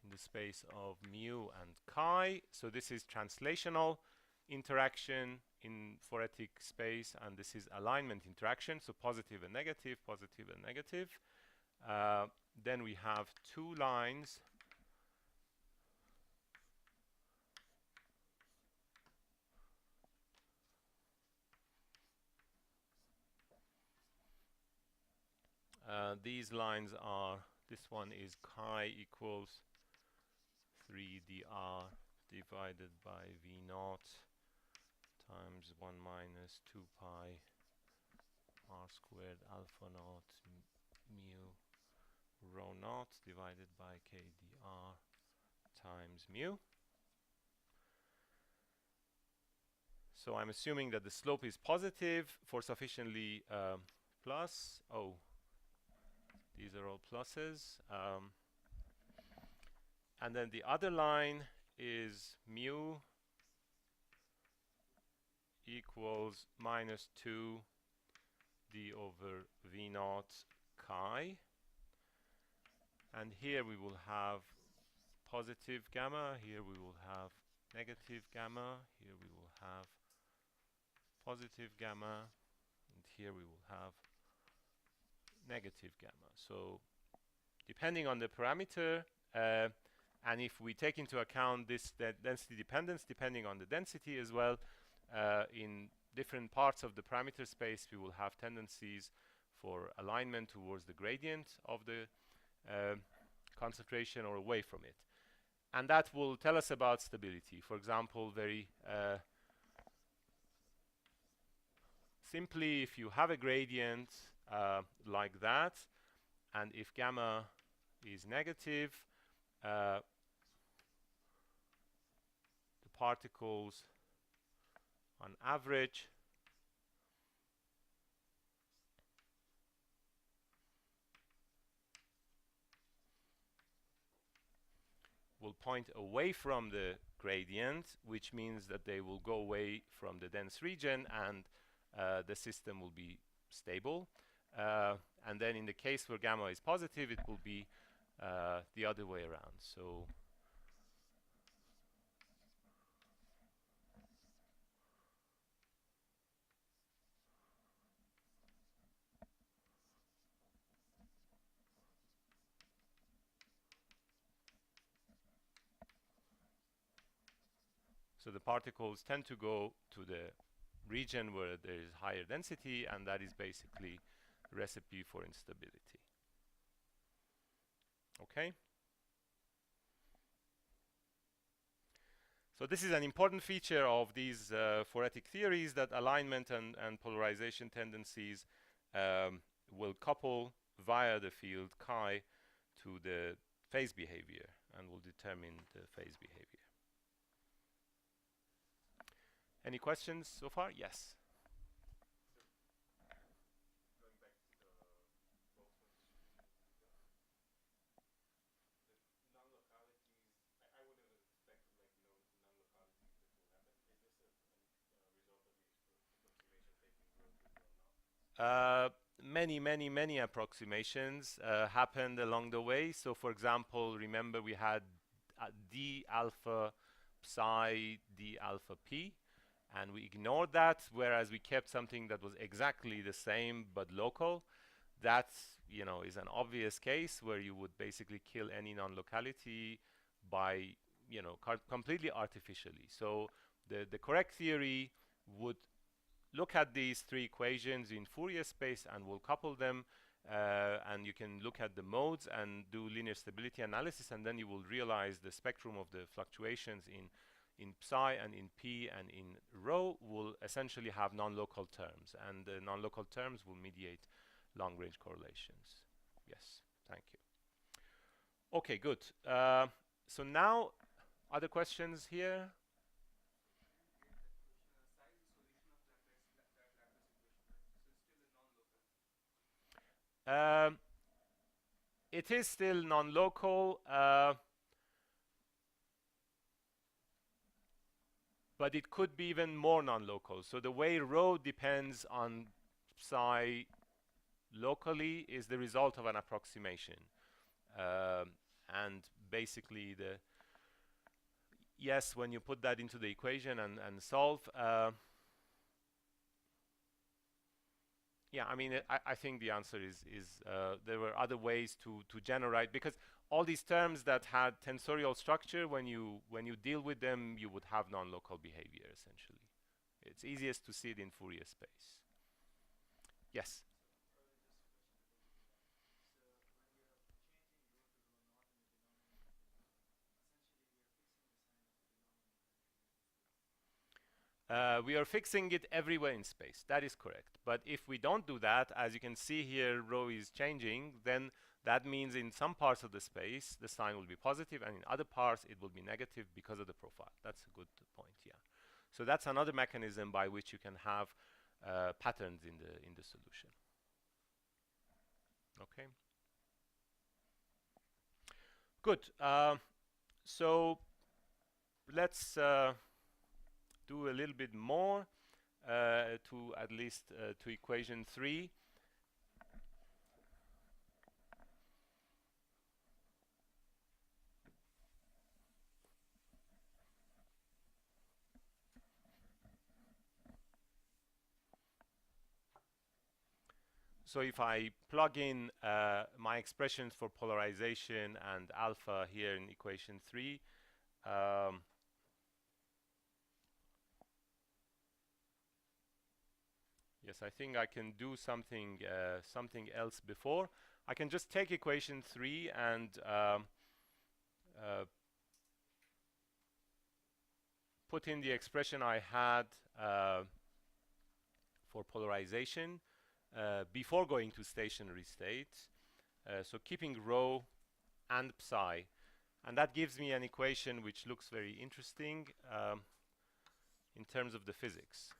A: in the space of mu and chi. So this is translational interaction in phoretic space, and this is alignment interaction, so positive and negative, positive and negative. Then we have two lines these lines are, this one is chi equals 3 dr divided by v naught times 1 minus 2 pi r squared alpha naught mu rho naught divided by k dr times mu. So I'm assuming that the slope is positive for sufficiently plus. Oh, these are all pluses. And then the other line is mu equals minus 2 d over v naught chi. And here we will have positive gamma, here we will have negative gamma, here we will have positive gamma, and here we will have negative gamma. So depending on the parameter, and if we take into account this density dependence, depending on the density as well, in different parts of the parameter space, we will have tendencies for alignment towards the gradient of the concentration or away from it. And that will tell us about stability. For example, very simply, if you have a gradient like that, and if gamma is negative, the particles on average will point away from the gradient, which means that they will go away from the dense region, and the system will be stable. And then in the case where gamma is positive, it will be the other way around. So the particles tend to go to the region where there is higher density, and that is basically a recipe for instability. Okay? So this is an important feature of these phoretic theories, that alignment and polarization tendencies will couple via the field chi to the phase behavior and will determine the phase behavior. Any questions so far? Yes.
B: Going back to the Boltzmann distribution of theta, the non-localities, I would have expected like no non-localities that will happen. Is this a result of the approximation taking root with one naught?
A: Many approximations happened along the way. So for example, remember we had d alpha psi d alpha p, and we ignored that, whereas we kept something that was exactly the same but local. That, you know, is an obvious case where you would basically kill any non-locality by, you know, completely artificially. So the correct theory would look at these three equations in Fourier space and we'll couple them, and you can look at the modes and do linear stability analysis, and then you will realize the spectrum of the fluctuations in psi and in p and in rho will essentially have non-local terms, and the non-local terms will mediate long-range correlations. Yes, thank you. Okay, good. So now, other questions here? Um, it is still non-local, but it could be even more non-local. So the way rho depends on psi locally is the result of an approximation. And basically yes, when you put that into the equation and solve, yeah, I mean, I think the answer is there were other ways to generate, because all these terms that had tensorial structure, when you deal with them, you would have non-local behavior essentially. It's easiest to see it in Fourier space. Yes. We are fixing it everywhere in space. That is correct. But if we don't do that, as you can see here, rho is changing, then that means in some parts of the space, the sign will be positive, and in other parts, it will be negative because of the profile. That's a good point, yeah. So that's another mechanism by which you can have patterns in the solution. Okay. Good. So let's do a little bit more to at least to equation 3. So if I plug in my expressions for polarization and alpha here in equation 3, yes, I think I can do something else before. I can just take equation 3 and put in the expression I had for polarization before going to stationary state. So keeping rho and psi. And that gives me an equation which looks very interesting in terms of the physics.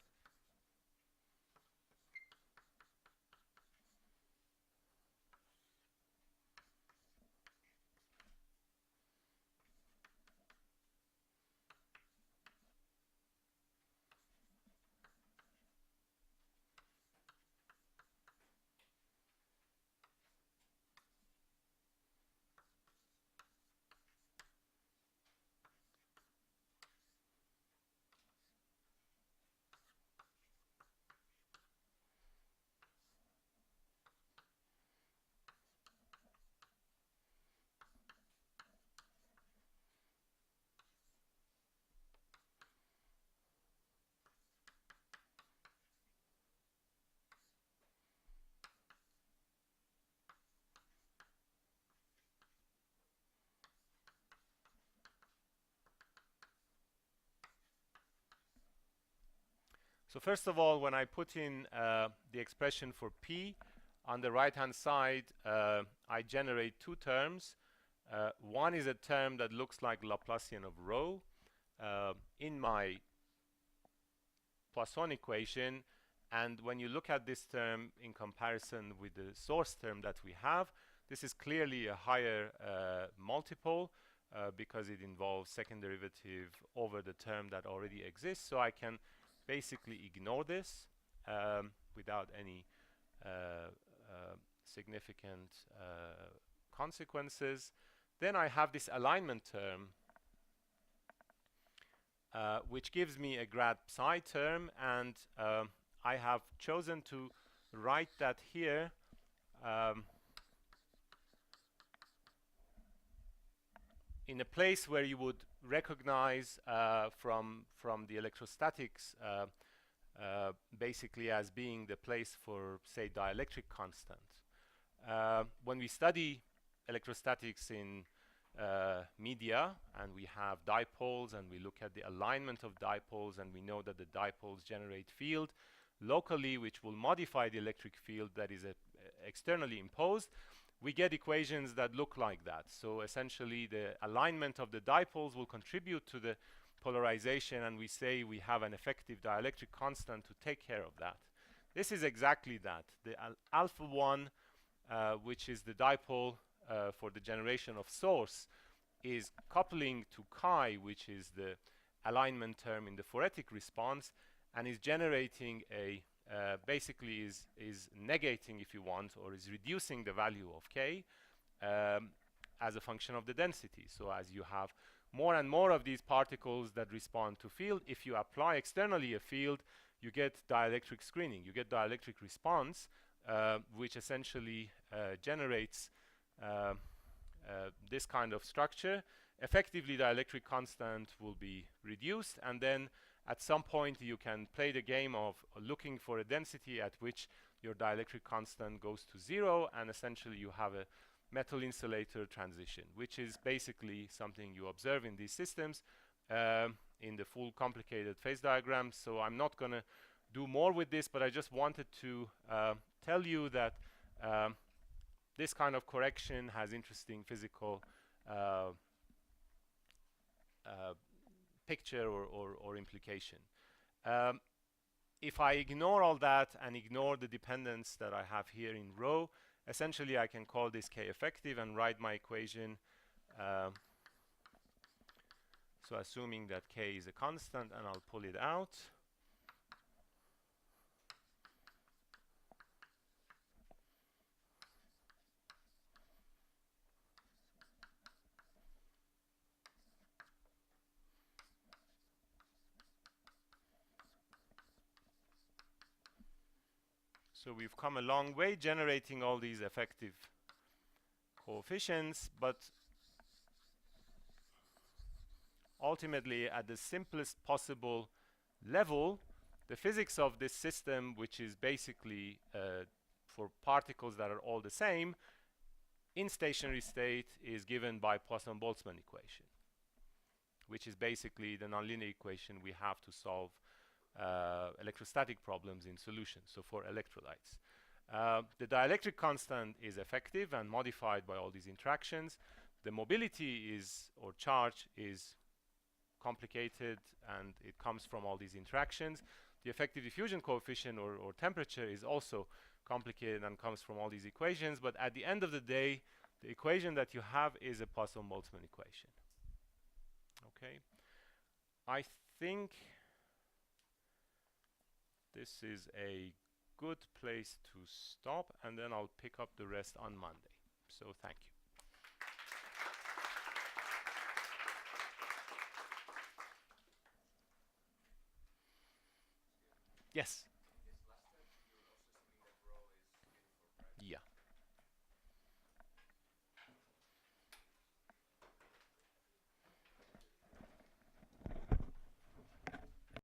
A: So first of all, when I put in the expression for P on the right-hand side, I generate two terms. One is a term that looks like Laplacian of rho in my Poisson equation. And when you look at this term in comparison with the source term that we have, this is clearly a higher multiple because it involves second derivative over the term that already exists. So I can basically ignore this without any significant consequences. Then I have this alignment term which gives me a grad psi term, and I have chosen to write that here in a place where you would recognize from the electrostatics basically as being the place for, say, dielectric constant. When we study electrostatics in media, and we have dipoles, and we look at the alignment of dipoles, and we know that the dipoles generate field locally, which will modify the electric field that is externally imposed, we get equations that look like that. So essentially, the alignment of the dipoles will contribute to the polarization, and we say we have an effective dielectric constant to take care of that. This is exactly that. The alpha 1 which is the dipole for the generation of source, is coupling to chi, which is the alignment term in the phoretic response, and is generating a basically is negating, if you want, or is reducing the value of k as a function of the density. So as you have more and more of these particles that respond to field, if you apply externally a field, you get dielectric screening, you get dielectric response, which essentially generates this kind of structure. Effectively, the dielectric constant will be reduced, and then at some point you can play the game of looking for a density at which your dielectric constant goes to 0, and essentially you have a metal insulator transition, which is basically something you observe in these systems in the full complicated phase diagram. So I'm not going to do more with this, but I just wanted to tell you that this kind of correction has interesting physical picture or implication. If I ignore all that and ignore the dependence that I have here in rho, essentially I can call this k effective and write my equation. So assuming that k is a constant, and I'll pull it out. So we've come a long way generating all these effective coefficients, but ultimately at the simplest possible level, the physics of this system, which is basically for particles that are all the same, in stationary state is given by Poisson-Boltzmann equation, which is basically the nonlinear equation we have to solve electrostatic problems in solution, so for electrolytes. The dielectric constant is effective and modified by all these interactions. The mobility is, or charge, is complicated, and it comes from all these interactions. The effective diffusion coefficient or temperature is also complicated and comes from all these equations, but at the end of the day, the equation that you have is a Poisson-Boltzmann equation. Okay, I think this is a good place to stop, and then I'll pick up the rest on Monday. So thank you. Yes.